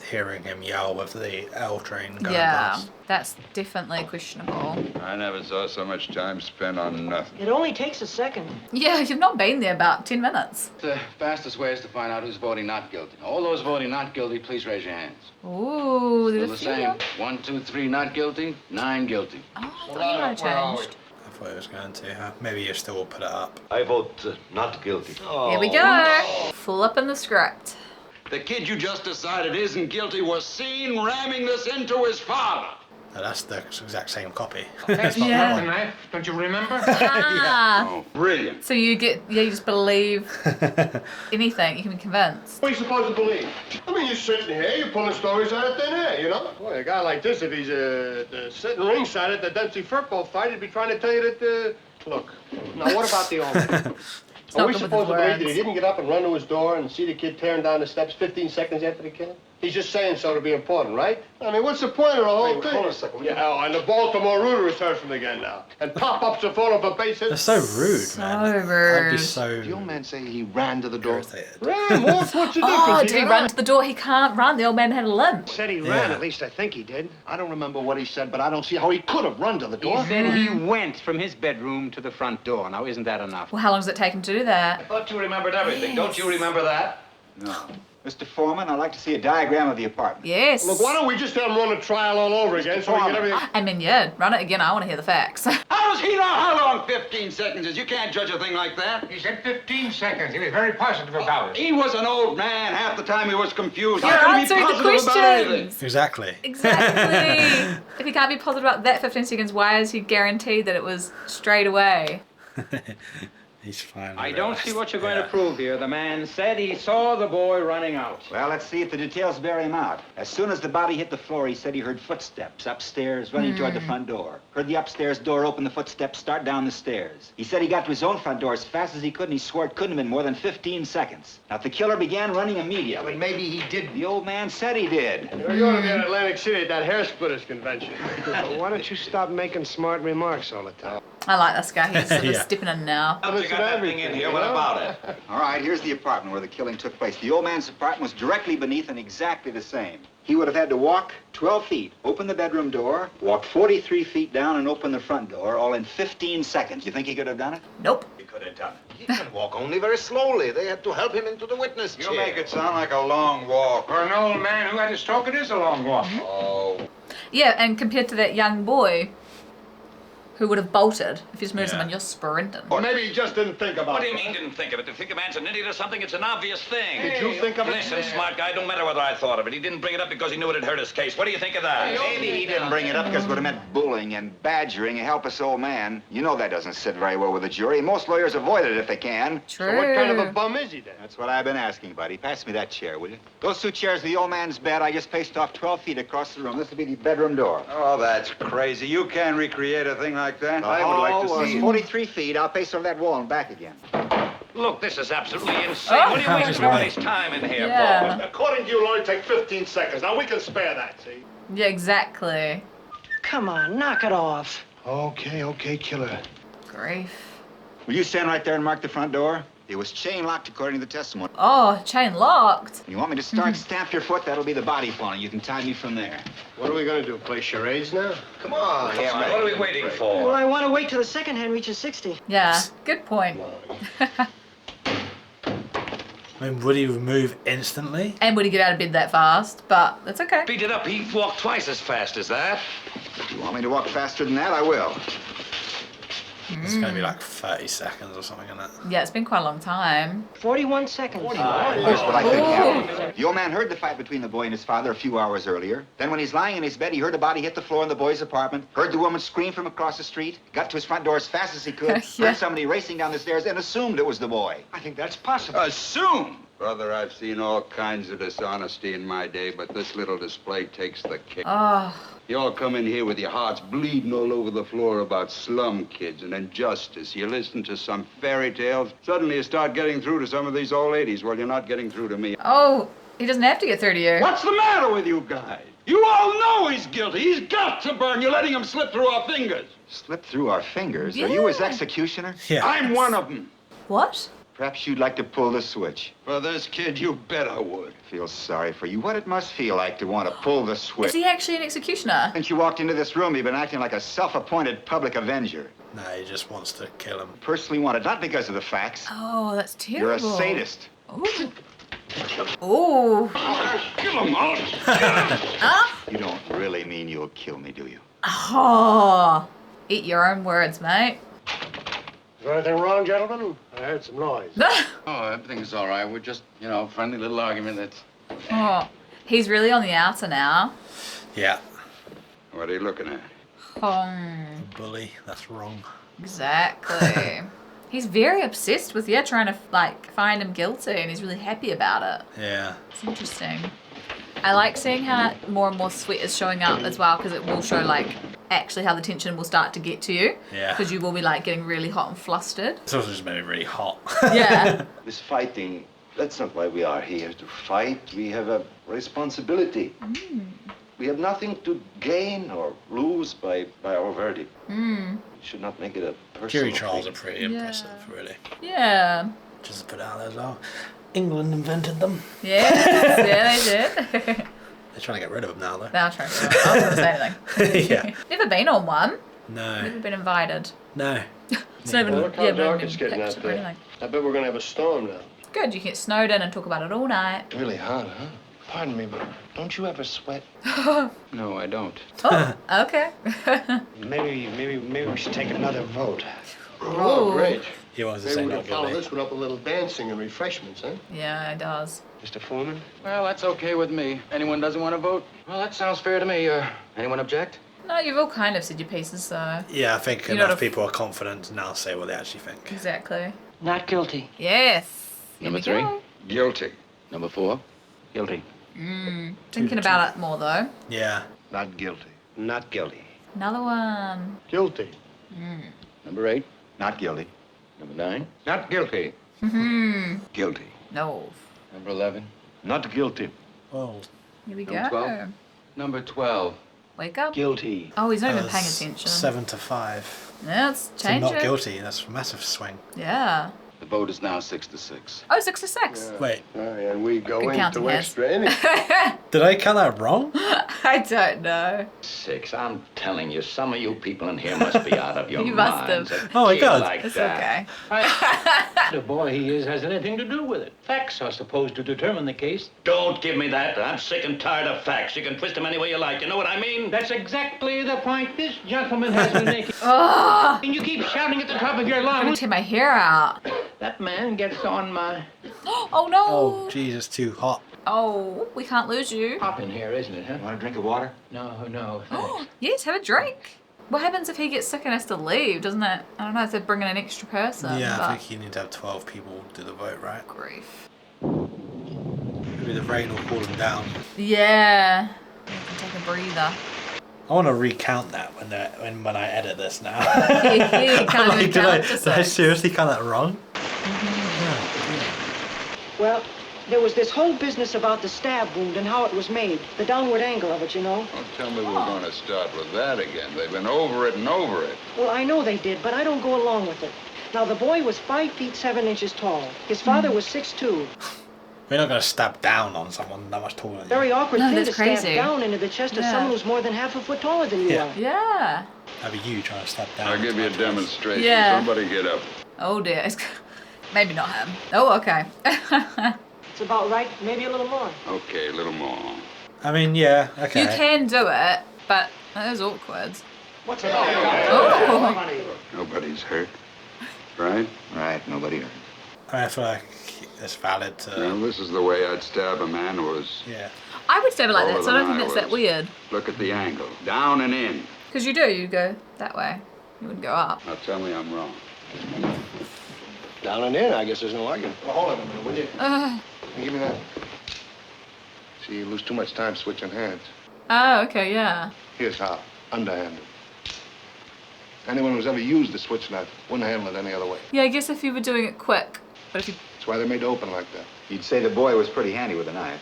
hearing him yell with the L train going Yeah, past. that's definitely questionable. I never saw so much time spent on nothing. It only takes a second. Yeah, you've not been there about 10 minutes. The fastest way is to find out who's voting not guilty. All those voting not guilty, please raise your hands. Ooh, Still there's the a few. same. 1, 2, 3 not guilty, 9 guilty. Oh, I thought you might have changed. I thought it was going to. Maybe you still will put it up. I vote not guilty. Here we go. Flipping the script. The kid you just decided isn't guilty was seen ramming this into his father. No, that's the exact same copy. That's not Yeah. the knife. Don't you remember? Ah. Oh, brilliant. So you just believe anything. You can be convinced. What are you supposed to believe? I mean, you're sitting here, you're pulling stories out of thin air, you know? Boy, a guy like this, if he's sitting ringside at the Dempsey football fight, he'd be trying to tell you that, look. Now, what about the owner? Are we good with supposed to his believe that he words. didn't get up and run to his door and see the kid tearing down the steps 15 seconds after the killing? He's just saying so to be important, right? I mean, what's the point of the whole thing? Hold on a second. Yeah, oh, and the Baltimore Rooter is heard from again now. And pop-ups are falling for bases. That's so rude, So man. rude. I'd be so... The old man say he ran to the door. Ran? What's the difference? Oh, did he run to the door? He can't run. The old man had a limp. Said he ran, at least I think he did. I don't remember what he said, but I don't see how he could have run to the He door. said he went from his bedroom to the front door. Now, isn't that enough? Well, how long does it take him to do that? I thought you remembered everything. Don't you remember that? No. Mr. Foreman, I'd like to see a diagram of the apartment. Yes. Look, why don't we just have him run a trial all over again so we get everything... I mean, yeah, run it again. I want to hear the facts. How does he know how long 15 seconds is? You can't judge a thing like that. He said 15 seconds. He was very positive about it. He was an old man. Half the time he was confused. You're How can he answering be the positive about anything? questions. Exactly. Exactly. If he can't be positive about that 15 seconds, why is he guaranteed that it was straight away? He's fine. I don't see what you're going to prove here. The man said he saw the boy running out. Well, let's see if the details bear him out. As soon as the body hit the floor, he said he heard footsteps upstairs running toward the front door. Heard the upstairs door open, the footsteps start down the stairs. He said he got to his own front door as fast as he could, and he swore it couldn't have been more than 15 seconds. Now, if the killer began running immediately... But maybe he did. The old man said he did. You're going to be in Atlantic City at that hair splitters convention. Why don't you stop making smart remarks all the time? I like this guy. He's sort of stepping in now. You got that thing in here. What about it? All right, here's the apartment where the killing took place. The old man's apartment was directly beneath and exactly the same. He would have had to walk 12 feet, open the bedroom door, walk 43 feet down, and open the front door, all in 15 seconds. You think he could have done it? Nope. He could have done it. He can walk only very slowly. They had to help him into the witness chair. You make it sound like a long walk. For an old man who had a stroke, it is a long walk. Oh. Yeah, and compared to that young boy who would have bolted if you just moved someone, you're sprinting. Or maybe he just didn't think about it. What do you mean didn't think of it? To think a man's an idiot or something, it's an obvious thing. Did you think of it? Listen, smart guy, don't matter whether I thought of it. He didn't bring it up because he knew it'd hurt his case. What do you think of that? Maybe he didn't bring it up because it would have meant bullying and badgering a helpless old man. You know that doesn't sit very well with a jury. Most lawyers avoid it if they can. True. So what kind of a bum is he then? That's what I've been asking, buddy. Pass me that chair, will you? Those two chairs are the old man's bed. I just paced off 12 feet across the room. This will be the bedroom door. Oh, that's crazy. You can't recreate a thing like that. I would like to see it. 43 feet. I'll pace over that wall and back again. Look, this is absolutely insane. What are you wasting all this time in here for? According to you, it'll only take 15 seconds. Now, we can spare that, see? Yeah, exactly. Come on, knock it off. Okay, killer. Grief. Will you stand right there and mark the front door? It was chain locked according to the testimony. Oh, chain locked. You want me to start? Stamp your foot. That'll be the body falling. You can tie me from there. What are we going to do, play charades now? Come on. Come on, what are we waiting Well, for? I want to wait till the second hand reaches 60. Yeah, good point. I mean, would he move instantly? And would he get out of bed that fast? But that's okay. Beat it up. He walked twice as fast as that. If you want me to walk faster than that, I will. It's going to be like 30 seconds or something, isn't it? Yeah, it's been quite a long time. 41 seconds. Here's what I think happened. The old man heard the fight between the boy and his father a few hours earlier. Then when he's lying in his bed, he heard a body hit the floor in the boy's apartment, heard the woman scream from across the street, got to his front door as fast as he could, heard somebody racing down the stairs, and assumed it was the boy. I think that's possible. Assume? Brother, I've seen all kinds of dishonesty in my day, but this little display takes the cake. Oh. You all come in here with your hearts bleeding all over the floor about slum kids and injustice. You listen to some fairy tales. Suddenly you start getting through to some of these old ladies. Well, you're not getting through to me. Oh, he doesn't have to get through to you. What's the matter with you guys? You all know he's guilty. He's got to burn. You're letting him slip through our fingers. Slip through our fingers? Are you his executioner? Yeah. I'm one of them. What? Perhaps you'd like to pull the switch. For this kid, you bet I would. Feel sorry for you. What it must feel like to want to pull the switch. Is he actually an executioner? Since you walked into this room, you've been acting like a self-appointed public avenger. No, he just wants to kill him. Personally wanted, not because of the facts. Oh, that's terrible. You're a sadist. Ooh. Ooh. Kill him, I'll Huh? You don't really mean you'll kill me, do you? Oh. Eat your own words, mate. Is there anything wrong, gentlemen? I heard some noise. Oh, everything's all right. We're just, friendly little argument that's... Oh. He's really on the outer now. Yeah. What are you looking at? Bully. That's wrong. Exactly. He's very obsessed with, trying to, find him guilty, and he's really happy about it. Yeah. It's interesting. I like seeing how more and more sweat is showing up as well, because it will show, actually how the tension will start to get to you. Yeah. Because you will be, getting really hot and flustered. It's also just made it really hot. Yeah. This fighting That's not why we are here, to fight. We have a responsibility. We have nothing to gain or lose by our verdict. We should not make it a personal Jury trials thing. are pretty impressive, really. Yeah. Just to put it out there as well. England invented them. Yes, yeah, they did. They're trying to get rid of them now, though. Now I'm trying to I was going to say anything. Yeah. Never been on one. No. Never been invited. No. It's not even, Look how yeah, dark not it's even getting out picked or there. anything. I bet we're gonna have a storm now. Good, you can get snowed in and talk about it all night. Really hot, huh? Pardon me, but don't you ever sweat? No, I don't. Oh, okay. Maybe we should take another vote. Oh, great. He wants to Maybe say we can not follow guilty. this one up with a little dancing and refreshments, huh? Yeah, it does. Mr. Foreman? Well, that's okay with me. Anyone doesn't want to vote? Well, that sounds fair to me. Anyone object? No, you've all kind of said your pieces, so. Yeah, I think You know enough the- people are confident to now say what they actually think. Exactly. Not guilty. Yes. Here Number we 3? go. Guilty. Number 4? Guilty. Thinking about it more, though. Yeah. Not guilty. Not guilty. Another one. Guilty. Number 8? Not guilty. Number 9? Not guilty. Guilty. No. Number 11? Not guilty. Oh. Here we Number go. 12? Number 12. Wake up. Guilty. Oh, he's not even That paying was attention. 7 to 5. Yeah, it's So changing. not guilty. That's a massive swing. Yeah. The vote is now 6 to 6. Oh, 6 to 6. Wait, And we go Good counting, into yes. extra innings. did I count that wrong? I don't know. 6. I'm telling you, some of you people in here must be out of your You must minds. have. A Oh my kid God. Like It's that. okay. The boy he is has anything to do with it. Facts are supposed to determine the case. Don't give me that. I'm sick and tired of facts. You can twist them any way you like. You know what I mean? That's exactly the point this gentleman has been making. Oh, And you keep shouting at the top of your I'm gonna lungs. tear my hair out. That man gets on my Oh no. Oh, Jesus, too hot. Oh, we can't lose you. pop in here, isn't it, huh? Want a drink of water? No, Oh, thanks. yes, have a drink. What happens if he gets sick and has to leave? Doesn't it? I don't know if they're bringing an extra person. Yeah, but I think you need to have 12 people do the vote, right? grief. Maybe the rain will cool them down. Yeah. You can take a breather. I want to recount that when I edit this now. Yeah, you can't even Like, did I count to did I 6. seriously count that wrong? Well, there was this whole business about the stab wound and how it was made. The downward angle of it, you know. Don't tell me we're going to start with that again. They've been over it and over it. Well, I know they did, but I don't go along with it. Now, the boy was 5 feet 7 inches tall. His father was 6'2". We're not going to stab down on someone that much taller than you. Very awkward No, thing that's to stab crazy. down into the chest of Yeah. someone who's more than half a foot taller than you Yeah. are. Yeah. That'd be you trying to stab down. I'll give you a demonstration. Yeah. Somebody get up. Oh dear. Maybe not him. Oh, okay. It's about right, maybe a little more. Okay, a little more. I mean, yeah, okay. You can do it, but it is awkward. What's it all Oh. Nobody's hurt. Right? Right, nobody hurt. I feel like it's valid to. Well, this is the way I'd stab a man who was... Yeah. I would stab it like Taller that, so I don't than think I that's that was. weird. Look at the angle. Down and in. Because you go that way. You wouldn't go up. Now tell me I'm wrong. Down and in, I guess there's no argument. Well, hold on a minute, will you? Give me that. See, you lose too much time switching hands. Oh, okay, yeah. Here's how. Underhanded. Anyone who's ever used the switch knife wouldn't handle it any other way. Yeah, I guess if you were doing it quick, but if you That's why they made it open like that. You'd say the boy was pretty handy with a knife.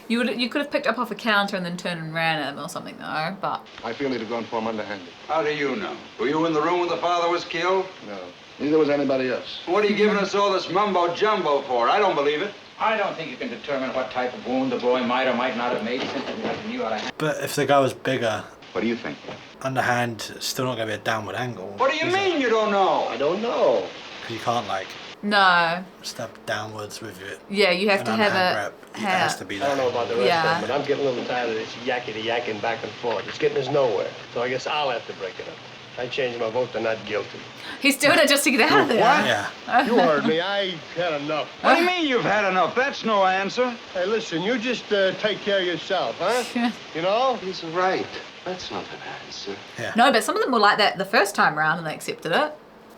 you could have picked up off a counter and then turned and ran at him or something though. But I feel he'd have gone for him underhanded. How do you know? Were you in the room when the father was killed? No. Neither was anybody else. What are you giving us all this mumbo-jumbo for? I don't believe it. I don't think you can determine what type of wound the boy might or might not have made since there's nothing new out of hand. But if the guy was bigger, What do you think? underhand, it's still not going to be a downward angle. What do you mean you don't know? I don't know. Because you can't, like, no. stab downwards with it. Yeah, you have An to have underhand it. grip. It has to be I that. don't know about the rest Yeah. of them, but I'm getting a little tired of this yakety-yakking back and forth. It's getting us nowhere. So I guess I'll have to break it up. I changed my vote to not guilty. He's doing it just to get out of there. Yeah. You heard me. I had enough. What do you mean you've had enough? That's no answer. Hey, listen, you just take care of yourself, huh? You know? He's right. That's not an answer. No, but some of them were like that the first time around and they accepted it.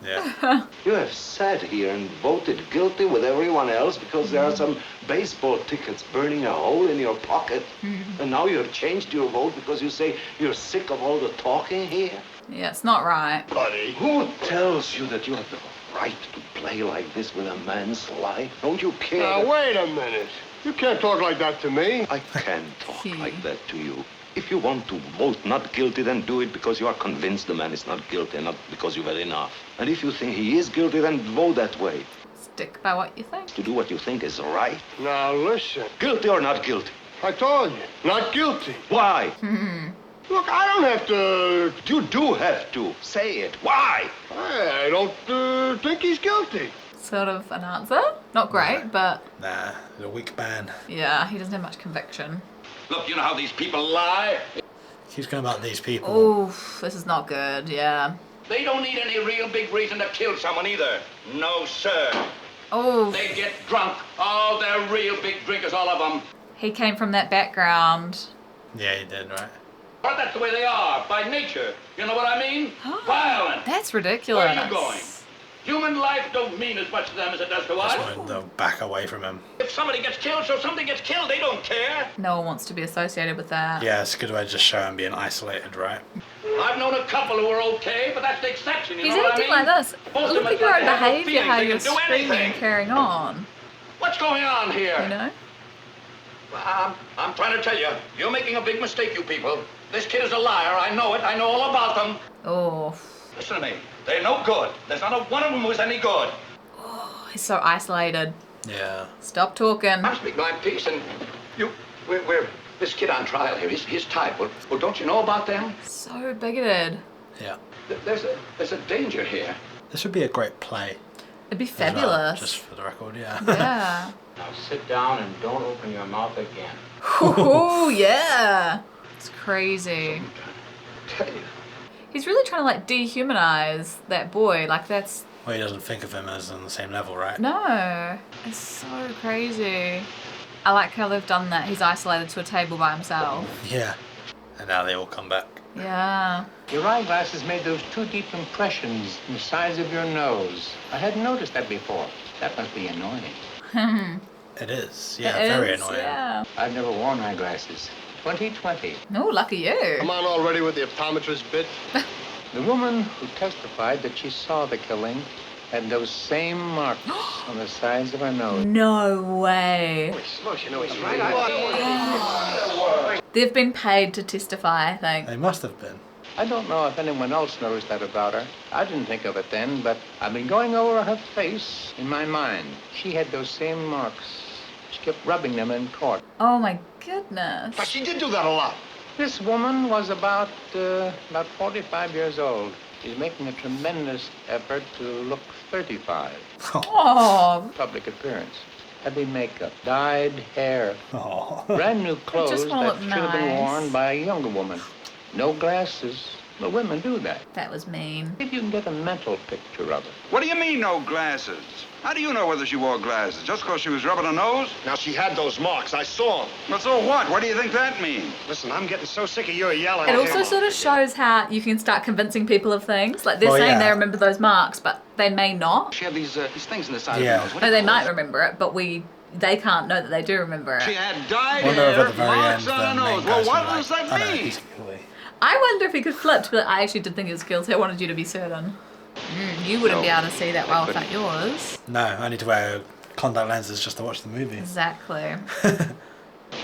Yeah. You have sat here and voted guilty with everyone else because there are some baseball tickets burning a hole in your pocket. And now you have changed your vote because you say you're sick of all the talking here? Yeah, it's not right. Buddy. Who tells you that you have the vote? right to play like this with a man's life? Don't you care? Now, wait a minute. You can't talk like that to me. I can talk like that to you. If you want to vote not guilty, then do it because you are convinced the man is not guilty, not because you've had enough. And if you think he is guilty, then vote that way. Stick by what you think. To do what you think is right. Now, listen. Guilty or not guilty? I told you, not guilty. Why? Look, I don't have to... You do have to. Say it. Why? I don't think he's guilty. Sort of an answer. Not great, but... Nah, he's a weak man. Yeah, he doesn't have much conviction. Look, you know how these people lie? Keeps going about these people. Oof, this is not good, yeah. They don't need any real big reason to kill someone either. No, sir. Oh. They get drunk. Oh, they're real big drinkers, all of them. He came from that background. Yeah, he did, right? But that's the way they are, by nature. You know what I mean? Violent. That's ridiculous. Where are you going? Human life don't mean as much to them as it does to us. That's why they'll back away from him. If somebody gets killed, so somebody gets killed. They don't care. No one wants to be associated with that. Yeah, it's a good way to just show him being isolated, right? I've known a couple who were okay, but that's the exception. You He's know what I acting mean? like this. Most Look of us at your like own to have no behaviour, feelings. how They you're can do screaming and anything. carrying on. What's going on here? You know? I'm trying to tell you, you're making a big mistake, you people. This kid is a liar. I know it. I know all about them. Oh. Listen to me. They're no good. There's not a one of them who's any good. He's so isolated. Yeah. Stop talking. I'm speaking my piece, and we're this kid on trial here. His type. Well, don't you know about them? So bigoted. Yeah. There's a danger here. This would be a great play. It'd be as well, fabulous. just for the record, yeah. Yeah. Now sit down and don't open your mouth again. Oh, yeah. It's crazy. He's really trying to like dehumanize that boy. Like that's... Well, he doesn't think of him as on the same level, right? No. It's so crazy. I like how they've done that. He's isolated to a table by himself. Yeah. And now they all come back. Yeah. Your eyeglasses made those two deep impressions in the sides of your nose. I hadn't noticed that before. That must be annoying. It is. Yeah, It very is, annoying. Yeah. I've never worn eyeglasses. 2020. Oh, lucky you. Come on already with the optometrist bit. The woman who testified that she saw the killing had those same marks on the sides of her nose. No way. Smush, you know he's right. They've been paid to testify, I think. They must have been. I don't know if anyone else noticed that about her. I didn't think of it then, but I've been going over her face in my mind. She had those same marks. She kept rubbing them in court. Oh my goodness. But she did do that a lot. This woman was about 45 years old. She's making a tremendous effort to look 35. Oh. Public appearance. Heavy makeup, dyed hair, Oh. brand new clothes just that wanna should look have been nice. worn by a younger woman. No glasses, but women do that. That was mean. If you can get a mental picture of it. What do you mean, no glasses? How do you know whether she wore glasses? Just because she was rubbing her nose? Now, she had those marks. I saw them. Well, so what? What do you think that means? Listen, I'm getting so sick of you yelling. It also sort of shows how you can start convincing people of things. Like they're Well, saying yeah. they remember those marks, but they may not. She had these things in the side Yeah. of her nose. What No, do they you call might those? remember it, but they can't know that they do remember She it. had dyed Wonder if hair, at the very marks end on her the main nose. Well, person what like, does that "Oh, no, mean? he's guilty." I wonder if he could flip to be like, I actually did think he was guilty. I wanted you to be certain. You wouldn't be able to see that well without yours. No, I need to wear contact lenses just to watch the movie. Exactly.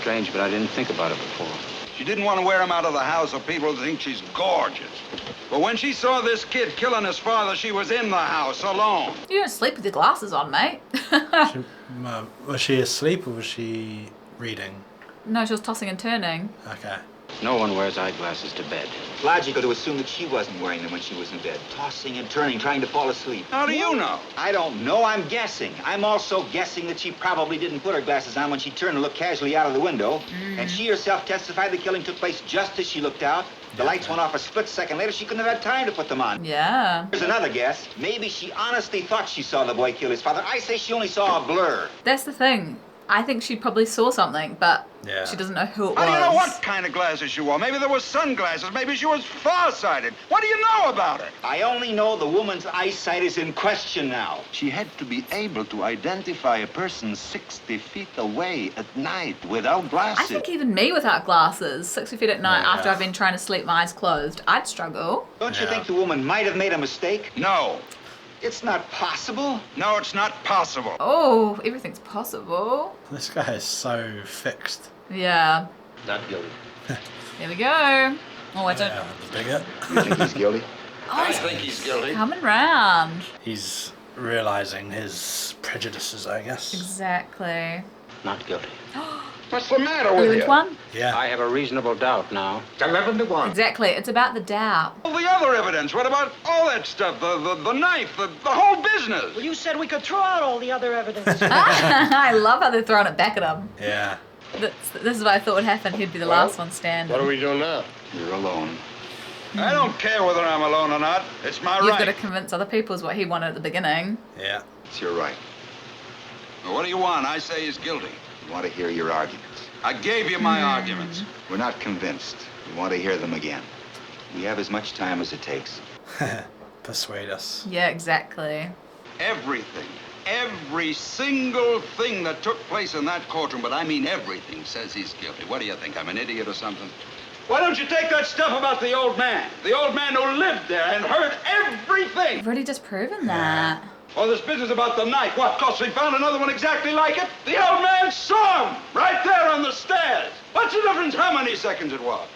Strange, but I didn't think about it before. She didn't want to wear him out of the house so people would think she's gorgeous. But when she saw this kid killing his father, she was in the house alone. You don't sleep with your glasses on, mate. Was she asleep or was she reading? No, she was tossing and turning. Okay. No one wears eyeglasses to bed. Logical to assume that she wasn't wearing them when she was in bed, tossing and turning, trying to fall asleep. How do you know? I don't know. I'm guessing. I'm also guessing that she probably didn't put her glasses on when she turned to look casually out of the window. And she herself testified the killing took place just as she looked out. The lights went off a split second later. She couldn't have had time to put them on. Yeah. Here's another guess. Maybe she honestly thought she saw the boy kill his father. I say she only saw a blur. That's the thing. I think she probably saw something, but she doesn't know who it was. How do you know what kind of glasses she wore? Maybe there were sunglasses. Maybe she was farsighted. What do you know about her? I only know the woman's eyesight is in question now. She had to be able to identify a person 60 feet away at night without glasses. I think even me without glasses, 60 feet at night Yeah. after I've been trying to sleep my eyes closed, I'd struggle. Don't you think the woman might have made a mistake? No. It's not possible. No, it's not possible. Oh, everything's possible. This guy is so fixed. Yeah. Not guilty. Here we go. Oh, I don't. Yeah, the bigot. You think he's guilty? I think he's guilty. Coming round. He's realizing his prejudices, I guess. Exactly. Not guilty. What's the matter Are with you you? into one? Yeah. I have a reasonable doubt now. 11 to 1. Exactly. It's about the doubt. All the other evidence. What about all that stuff? The knife, the whole business. Well, you said we could throw out all the other evidence. I love how they're throwing it back at him. Yeah. This is what I thought would happen. He'd be the last one standing. What do we do now? You're alone. I don't care whether I'm alone or not. It's my You've right. got to convince other people is what he wanted at the beginning. Yeah. It's your right. Well, what do you want? I say he's guilty. We want to hear your arguments. I gave you my arguments. We're not convinced. We want to hear them again. We have as much time as it takes. Persuade us. Yeah, exactly. Everything, every single thing that took place in that courtroom, but I mean everything, says he's guilty. What do you think? I'm an idiot or something? Why don't you take that stuff about the old man who lived there and heard everything? You've already disproven that. Or this business about the knife. What, 'cause we found another one exactly like it? The old man saw him right there on the stairs. What's the difference how many seconds it was?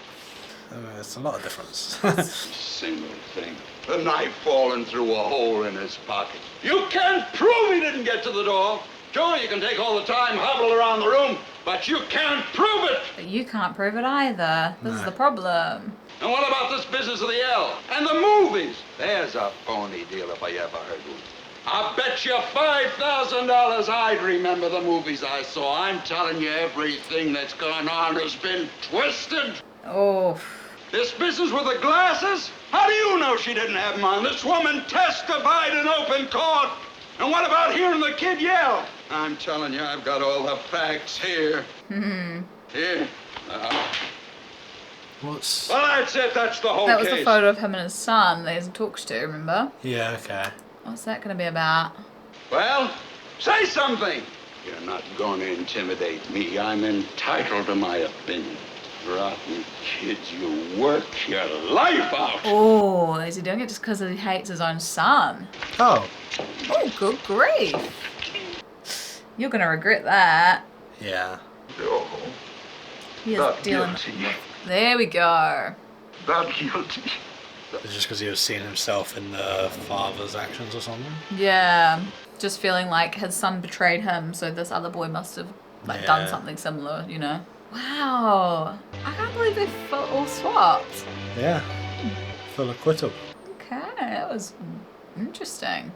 It's a lot of difference. Single thing. The knife falling through a hole in his pocket. You can't prove he didn't get to the door. Sure, you can take all the time, hobble around the room, but you can't prove it. But you can't prove it either. This is the problem. And what about this business of the L? And the movies? There's a phony deal if I ever heard one. I bet you $5,000 I'd remember the movies I saw. I'm telling you, everything that's gone on has been twisted. Oh. This business with the glasses? How do you know she didn't have them on? This woman testified in open court. And what about hearing the kid yell? I'm telling you, I've got all the facts here. Here. What's... Well, that's it. That's the whole That was case. the photo of him and his son that he talks to, remember? Yeah, okay. What's that going to be about? Well, say something. You're not going to intimidate me. I'm entitled to my opinion. Rotten kids, you work your life out. Oh, is he doing it just because he hates his own son? Oh. Oh, good grief. You're going to regret that. Yeah. No. He is Not dealing guilty. There we go. Not guilty. It's just because he was seeing himself in the father's actions or something. Yeah. Just feeling like his son betrayed him, so this other boy must have done Yeah. something similar, you know? Wow. I can't believe they all swapped. Yeah. Full acquittal. Okay, that was interesting.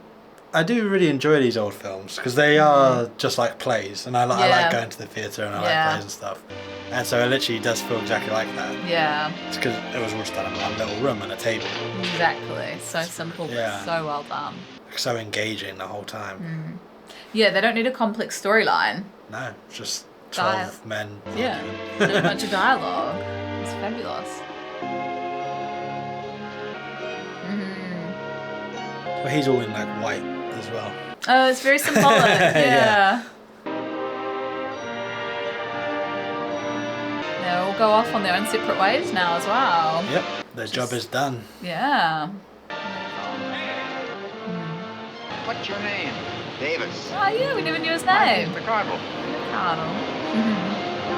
I do really enjoy these old films because they are just like plays, and I Yeah. like going to the theatre and I Yeah. like plays and stuff. And so it literally does feel exactly like that. Yeah, It's because it was all just done in one little room and a table. exactly. So simple, Yeah. but so well done. So engaging the whole time. Yeah, they don't need a complex storyline. No, it's just 12 men. Yeah, and a bunch of dialogue. It's fabulous. But he's all in like white as well. Oh, it's very symbolic. Yeah. They all go off on their own separate ways now as well. Yep, their job is done. Yeah. What's your name? Davis. Oh yeah, we never knew his My name. name's McCardle. Cardle.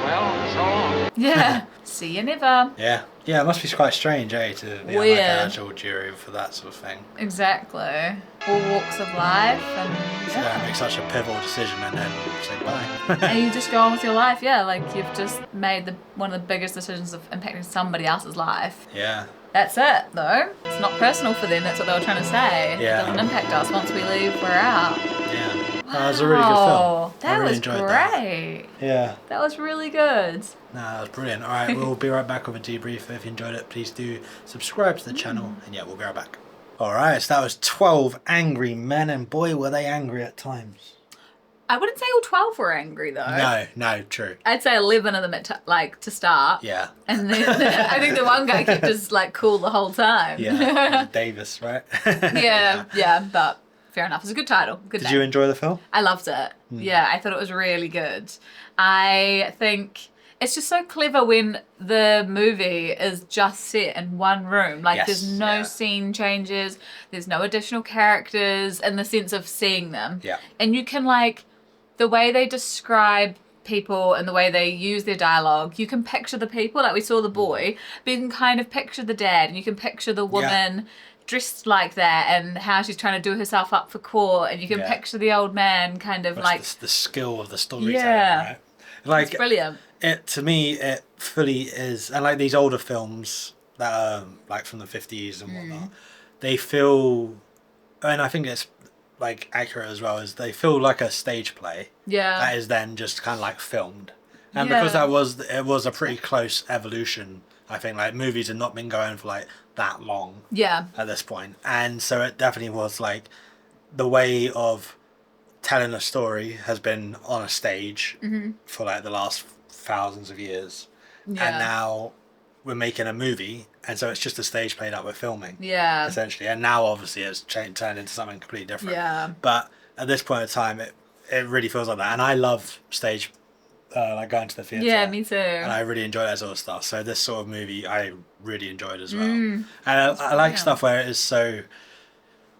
Well, so long. Yeah. See you never. Yeah. Yeah, it must be quite strange, eh, to be on like Weird. an actual jury for that sort of thing. Exactly. All walks of life and Yeah, make such a pivotal decision and then say bye. and you just go on with your life, yeah, like you've just made one of the biggest decisions of impacting somebody else's life. Yeah. That's it, though. It's not personal for them, that's what they were trying to say. Yeah. It doesn't impact us. Once we leave, we're out. Yeah. That was a really good film. That I really was enjoyed great. that. Yeah. That was really good. No, that was brilliant. All right, we'll be right back with a debrief. If you enjoyed it, please do subscribe to the channel. And yeah, we'll be right back. All right, so that was 12 angry men. And boy, were they angry at times. I wouldn't say all 12 were angry, though. No, true. I'd say 11 of them to start. Yeah. And then I think the one guy kept us cool the whole time. Yeah, Davis, right? yeah, but fair enough. It's a good title. Good Did name. you enjoy the film? I loved it. Yeah, I thought it was really good. I think it's just so clever when the movie is just set in one room. Like, there's no scene changes, there's no additional characters in the sense of seeing them. Yeah. And you can, like, the way they describe people and the way they use their dialogue, you can picture the people. Like, we saw the boy, but you can kind of picture the dad, and you can picture the woman dressed like that and how she's trying to do herself up for court, and you can picture the old man kind of like the skill of the storytelling, right? Like, it's brilliant. It, to me, it fully is. And like these older films that are like from the 50s and whatnot, they feel, and I think it's like accurate as well, is they feel like a stage play that is then just kind of like filmed. And because it was a pretty close evolution, I think. Like, movies had not been going for like that long at this point, and so it definitely was like the way of telling a story has been on a stage for like the last thousands of years, and now we're making a movie, and so it's just a stage play that we're filming essentially, and now obviously it's turned into something completely different, but at this point in time it really feels like that. And I love stage like going to the theatre. Yeah, me too. And I really enjoy that sort of stuff. So this sort of movie I really enjoyed as well. And I like stuff where it is so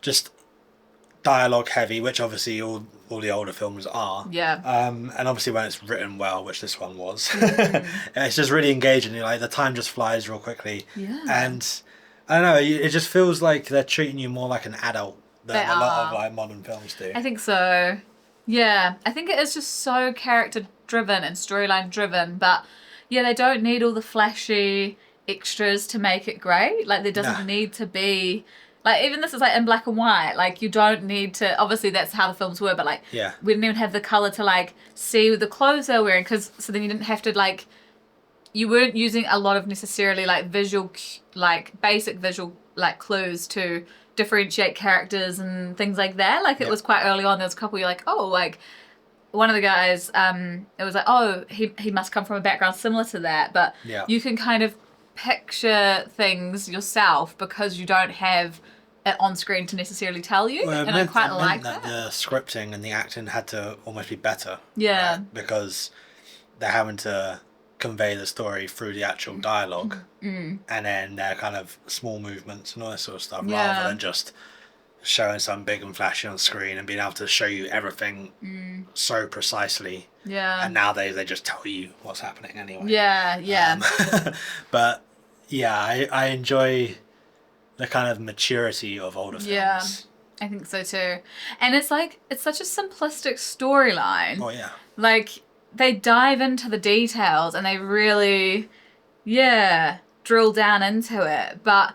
just dialogue heavy, which obviously all the older films are. Yeah. And obviously when it's written well, which this one was, it's just really engaging. You like, the time just flies real quickly. Yeah. And I don't know, it just feels like they're treating you more like an adult than a lot of like modern films do. I think so. Yeah, I think it is just so character driven and storyline driven, but yeah, they don't need all the flashy extras to make it great. Like, there doesn't need to be, like, even this is like in black and white. Like, you don't need to, obviously that's how the films were, but like we didn't even have the color to like see the clothes they were wearing, because so then you didn't have to like, you weren't using a lot of necessarily like visual, like basic visual like clues to differentiate characters and things like that. Like, it was quite early on, there was a couple you're like, oh, like one of the guys, it was like, oh, he must come from a background similar to that, but you can kind of picture things yourself because you don't have it on screen to necessarily tell you. Well, and I quite like that. The scripting and the acting had to almost be better. Yeah. Right? Because they're having to convey the story through the actual dialogue, and then their kind of small movements and all that sort of stuff, rather than just showing something big and flashy on screen and being able to show you everything so precisely. Yeah. And nowadays they just tell you what's happening anyway. Yeah. But yeah, I enjoy the kind of maturity of older films. Yeah, I think so too. And it's like, it's such a simplistic storyline. Oh yeah. Like, they dive into the details and they really, drill down into it. But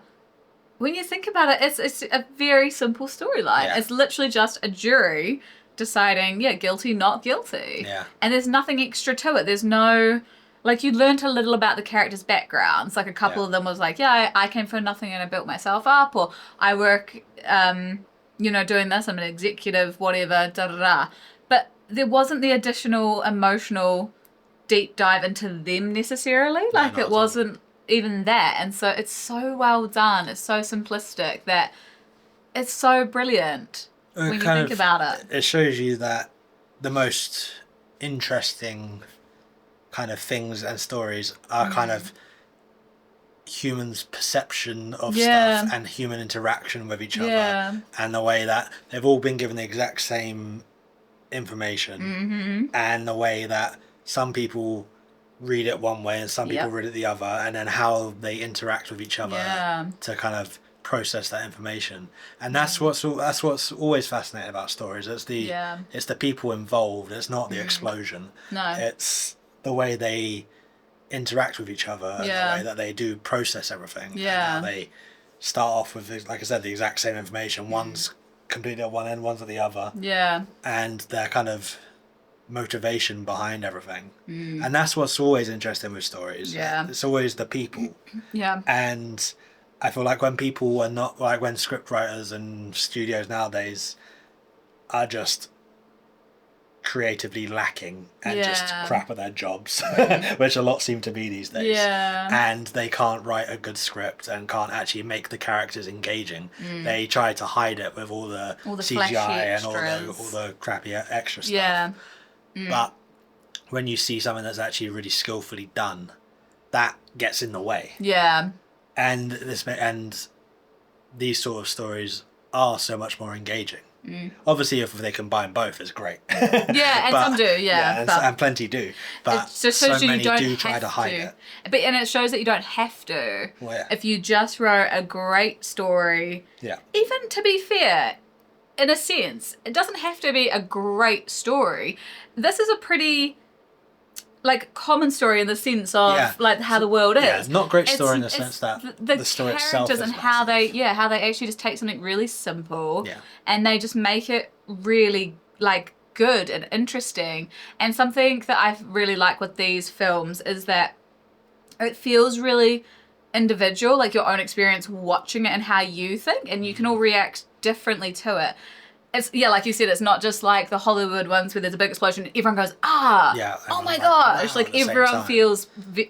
when you think about it, it's a very simple storyline. Yeah. It's literally just a jury deciding, guilty, not guilty. Yeah. And there's nothing extra to it. There's no, like, you learned a little about the characters' backgrounds. Like, a couple of them was like, I came from nothing and I built myself up, or I work, doing this, I'm an executive, whatever, da-da-da. But there wasn't the additional emotional deep dive into them necessarily. Like, it wasn't even that. And so it's so well done. It's so simplistic that it's so brilliant when you think about it. It shows you that the most interesting kind of things and stories are kind of humans' perception of stuff and human interaction with each other, and the way that they've all been given the exact same information, and the way that some people read it one way and some people read it the other, and then how they interact with each other to kind of process that information. And that's what's always fascinating about stories. It's the people involved. It's not the explosion. No, it's the way they interact with each other, and the way that they do process everything. And how they start off with, like I said, the exact same information. One's completely at one end, one's at the other. Yeah. And their kind of motivation behind everything. And that's what's always interesting with stories. Yeah. It's always the people. Yeah. And I feel like when people are not, like when script writers and studios nowadays are just creatively lacking and just crap at their jobs, which a lot seem to be these days. Yeah. And they can't write a good script and can't actually make the characters engaging. They try to hide it with all the CGI and all the crappy extra stuff. Yeah. But when you see something that's actually really skillfully done, that gets in the way. Yeah. And these sort of stories are so much more engaging. Obviously, if they combine both, it's great. Yeah, and some do, and plenty do. But it just so shows many you don't do try have to hide it. And it shows that you don't have to. Well, yeah. If you just wrote a great story. Yeah. Even to be fair, in a sense, it doesn't have to be a great story. This is a pretty common story in the sense of how the world is. Yeah, it's not a great story in the sense that the story itself is and how they actually just take something really simple and they just make it really good and interesting. And something that I really like with these films is that it feels really individual, like your own experience watching it and how you think, and you can all react differently to it. It's like you said, it's not just like the Hollywood ones where there's a big explosion and everyone goes, oh my gosh, wow, everyone feels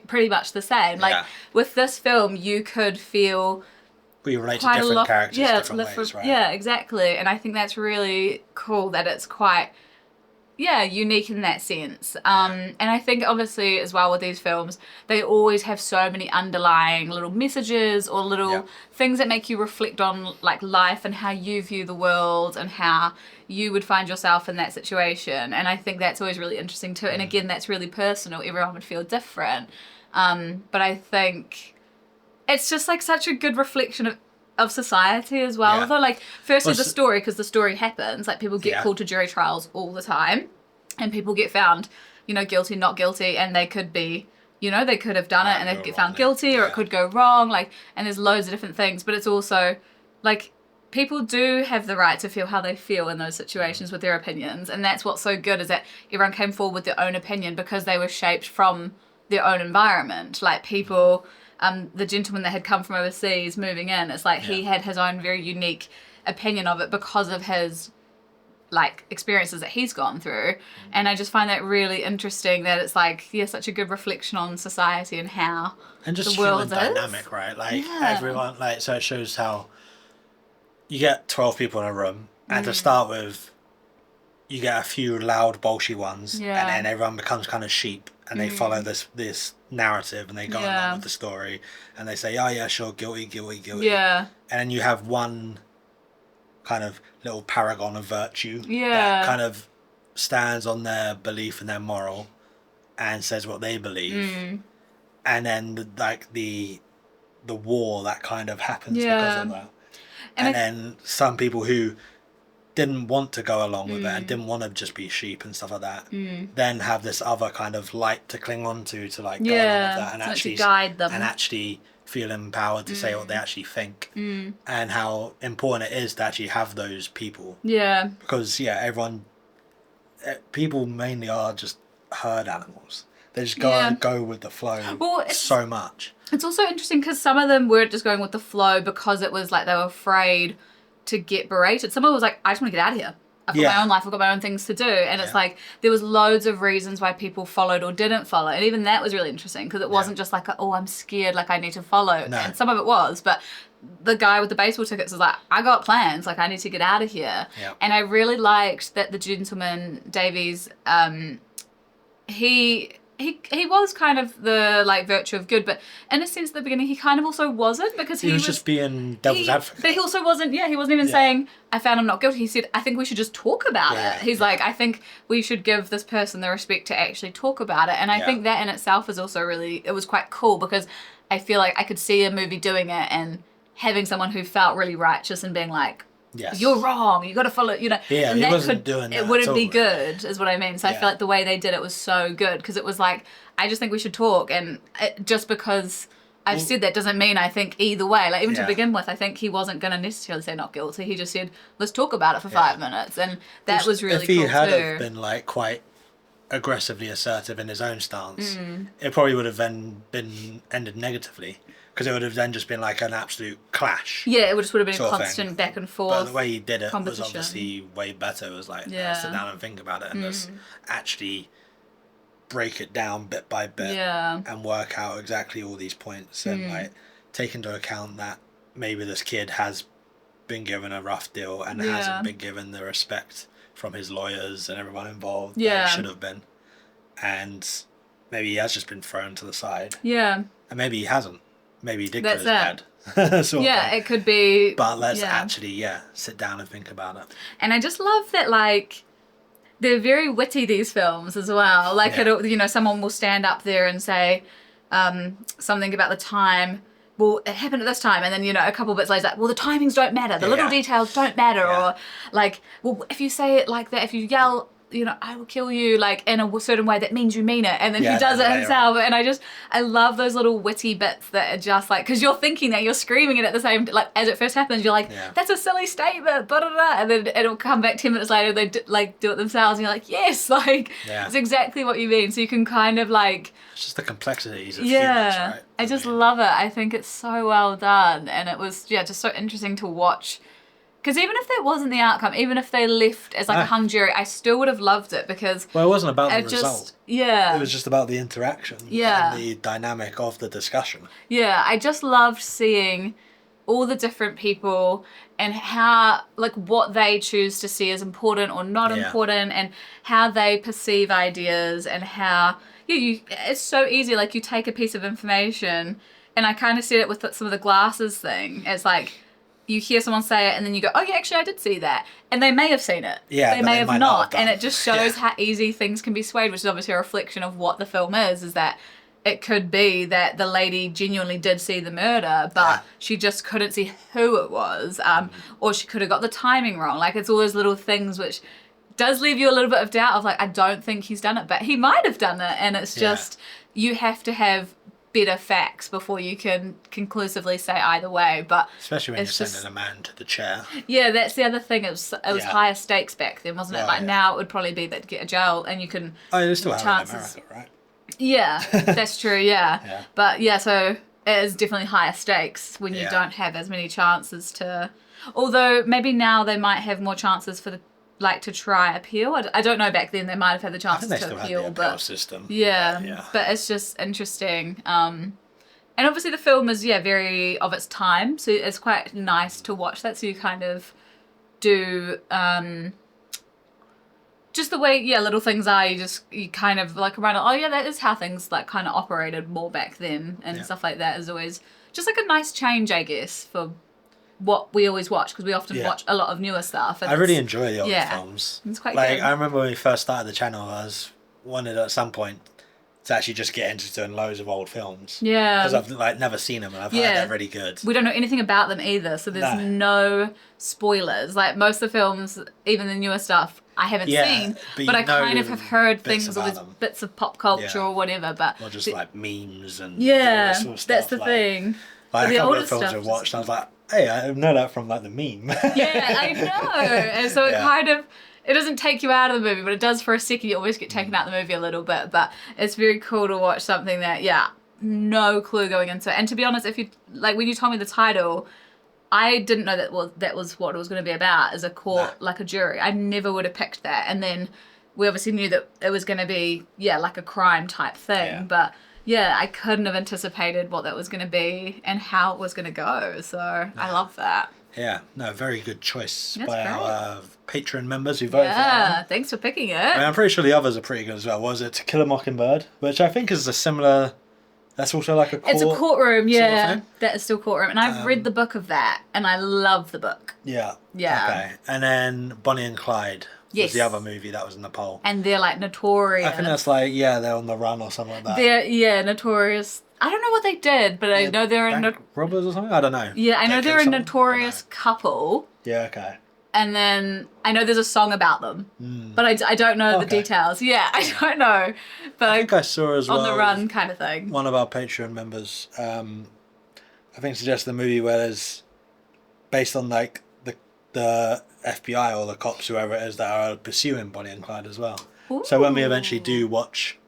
pretty much the same. With this film, you could feel we relate to different characters different ways, right? Yeah, exactly. And I think that's really cool that it's quite unique in that sense. And I think obviously as well with these films, they always have so many underlying little messages or little things that make you reflect on life and how you view the world and how you would find yourself in that situation. And I think that's always really interesting too. And again, that's really personal. Everyone would feel different. But I think it's just such a good reflection of society as well. Though, firstly the story, because the story happens, people get called to jury trials all the time and people get found, guilty, not guilty, and they could be, they could have done it and they could get found guilty or it could go wrong, and there's loads of different things. But it's also people do have the right to feel how they feel in those situations with their opinions, and that's what's so good is that everyone came forward with their own opinion because they were shaped from their own environment. People, the gentleman that had come from overseas moving in, it's he had his own very unique opinion of it because of his experiences that he's gone through. And I just find that really interesting that it's such a good reflection on society and how and just the world human is. Dynamic, right? Everyone, so it shows how you get 12 people in a room, and to start with, you get a few loud, bolshy ones, and then everyone becomes kind of sheep, and they follow this narrative, and they go along with the story, and they say, oh yeah, sure, guilty. And then you have one kind of little paragon of virtue that kind of stands on their belief and their moral and says what they believe. And then the war that kind of happens because of that. And then some people who didn't want to go along with it and didn't want to just be sheep and stuff like that, then have this other kind of light to cling on to go along with that and actually guide them and actually feel empowered to say what they actually think, and how important it is to actually have those people. Because people mainly are just herd animals. They just go with the flow so much. It's also interesting because some of them weren't just going with the flow because it was they were afraid to get berated. Some of them was I just want to get out of here. I've got my own life, I've got my own things to do. And it's there was loads of reasons why people followed or didn't follow. And even that was really interesting because it wasn't just I'm scared, I need to follow. No. And some of it was, but the guy with the baseball tickets was I got plans, I need to get out of here. And I really liked that the gentleman, Davies, he was kind of the virtue of good, but in a sense at the beginning he kind of also wasn't, because he was just being devil's advocate. But he also wasn't he wasn't even saying I found him not guilty. He said I think we should just talk about it. He's I think we should give this person the respect to actually talk about it. And I think that in itself is also it was quite cool, because I feel I could see a movie doing it and having someone who felt really righteous and being you're wrong, you got to follow, and he that wasn't doing that. It wouldn't be good, is what I mean. So I feel the way they did it was so good, because it was I just think we should talk, and just because I've said that doesn't mean I think either way. Even to begin with, I think he wasn't going to necessarily say not guilty. He just said, let's talk about it for 5 minutes, and that was really cool too. If he had have been quite aggressively assertive in his own stance, it probably would have then been ended negatively. Because it would have then just been an absolute clash. Yeah, it would have been a constant back and forth. But the way he did it was obviously way better. It was sit down and think about it and just actually break it down bit by bit and work out exactly all these points and take into account that maybe this kid has been given a rough deal and hasn't been given the respect from his lawyers and everyone involved that he should have been. and maybe he has just been thrown to the side. Yeah. And maybe he hasn't. Maybe he did That's kill his dad. Sort of yeah, thing. it could be. But let's yeah. actually, sit down and think about it. And I just love that, like, they're very witty, these films, as well. Like, it'll, you know, someone will stand up there and say something about the time. Well, it happened at this time, and then, you know, a couple bits later, like, well, the timings don't matter, the little details don't matter, or, like, well, if you say it like that, if you yell, you know, I will kill you, like, in a certain way, that means you mean it, and then he does it himself, and I love those little witty bits that are just, like, because you're thinking that you're screaming it at the same, like, as it first happens, you're like, that's a silly statement, and then it'll come back 10 minutes later, they do it themselves, and you're like, yes, like, it's exactly what you mean, so you can kind of, like... It's just the complexities of humans, right? I just love it. I think it's so well done, and it was, just so interesting to watch. Because even if that wasn't the outcome, even if they left as like a hung jury, I still would have loved it because... Well, it wasn't about the result. Yeah. It was just about the interaction and the dynamic of the discussion. Yeah, I just loved seeing all the different people and how, like, what they choose to see as important or not important, and how they perceive ideas, and how... it's so easy, like, you take a piece of information, and I kind of said it with some of the glasses thing. It's like... you hear someone say it and then you go, oh yeah, actually I did see that. And they may have seen it. Yeah, they may have not. Have and it just shows how easy things can be swayed, which is obviously a reflection of what the film is that it could be that the lady genuinely did see the murder, but she just couldn't see who it was. Or she could have got the timing wrong. Like, it's all those little things which does leave you a little bit of doubt of, like, I don't think he's done it, but he might have done it. And it's just, you have to have better facts before you can conclusively say either way, but especially when you're sending a man to the chair. Yeah, that's the other thing. It was higher stakes back then, wasn't it? Like now it would probably be that to get a jail and you can. Oh, they still have it in America, right? Yeah, that's true. Yeah, but so it is definitely higher stakes when you don't have as many chances to. Although maybe now they might have more chances for the. Like to try appeal. I don't know, back then they might have had the chances to appeal, but system. But it's just interesting. And obviously the film is very of its time, so it's quite nice to watch that. So you kind of do just the way little things are. You kind of like run. Oh yeah, that is how things like kind of operated more back then, and stuff like that is always just like a nice change, I guess, for what we always watch, because we often watch a lot of newer stuff. And I really enjoy the older films. It's quite like good. I remember when we first started the channel, I wanted at some point to actually just get into doing loads of old films. Yeah. Because I've never seen them and I've heard they're really good. We don't know anything about them either, so there's no spoilers. Like most of the films, even the newer stuff, I haven't seen, but I kind of have heard things, or bits of pop culture or whatever. But or just like memes and that sort of stuff. That's the thing. Like a couple of films I've watched, I was like, hey, I know that from like the meme. Yeah, I know. And so it kind of, it doesn't take you out of the movie, but it does for a second. You always get taken out of the movie a little bit, but it's very cool to watch something that, no clue going into it. And to be honest, if you, like when you told me the title, I didn't know that was what it was going to be about, as a court, like a jury. I never would have picked that. And then we obviously knew that it was going to be, like a crime type thing, but I couldn't have anticipated what that was going to be and how it was going to go. So I love that. Yeah, no, very good choice by our Patreon members who voted for that. Yeah, thanks for picking it. I mean, I'm pretty sure the others are pretty good as well. Was it To Kill a Mockingbird? Which I think is a similar... That's also like a court... It's a courtroom, sort of thing. That is still courtroom. And I've read the book of that, and I love the book. Yeah. Yeah. Okay. And then Bonnie and Clyde was the other movie that was in the poll. And they're like notorious. I think that's like, they're on the run or something like that. They're notorious. I don't know what they did, but I know they're bank robbers or something? I don't know. Yeah, I know they're a notorious couple. Yeah, okay. And then I know there's a song about them, but I don't know the details. Yeah, I don't know. But I think I saw as well. On the run kind of thing. One of our Patreon members, I think suggested a movie where there's based on like the FBI or the cops, whoever it is, that are pursuing Bonnie and Clyde as well. Ooh. So when we eventually do watch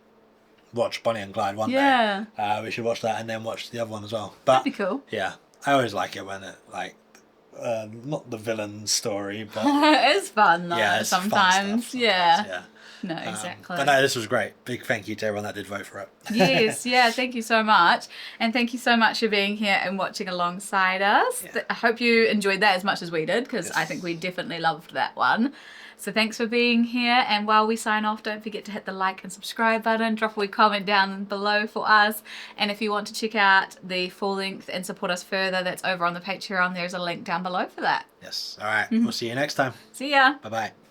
Bonnie and Clyde one day, we should watch that and then watch the other one as well. But that'd be cool. Yeah, I always like it when it like not the villain story, but it's fun though. Yeah, it's sometimes. fun stuff sometimes, yeah. No, exactly. But no, this was great. Big thank you to everyone that did vote for it. Yes, yeah, thank you so much. And thank you so much for being here and watching alongside us. Yeah. I hope you enjoyed that as much as we did, because I think we definitely loved that one. So thanks for being here, and while we sign off, don't forget to hit the like and subscribe button, drop a wee comment down below for us, and if you want to check out the full length and support us further, that's over on the Patreon. There's a link down below for that. Yes. All right. We'll see you next time. See ya. Bye-bye.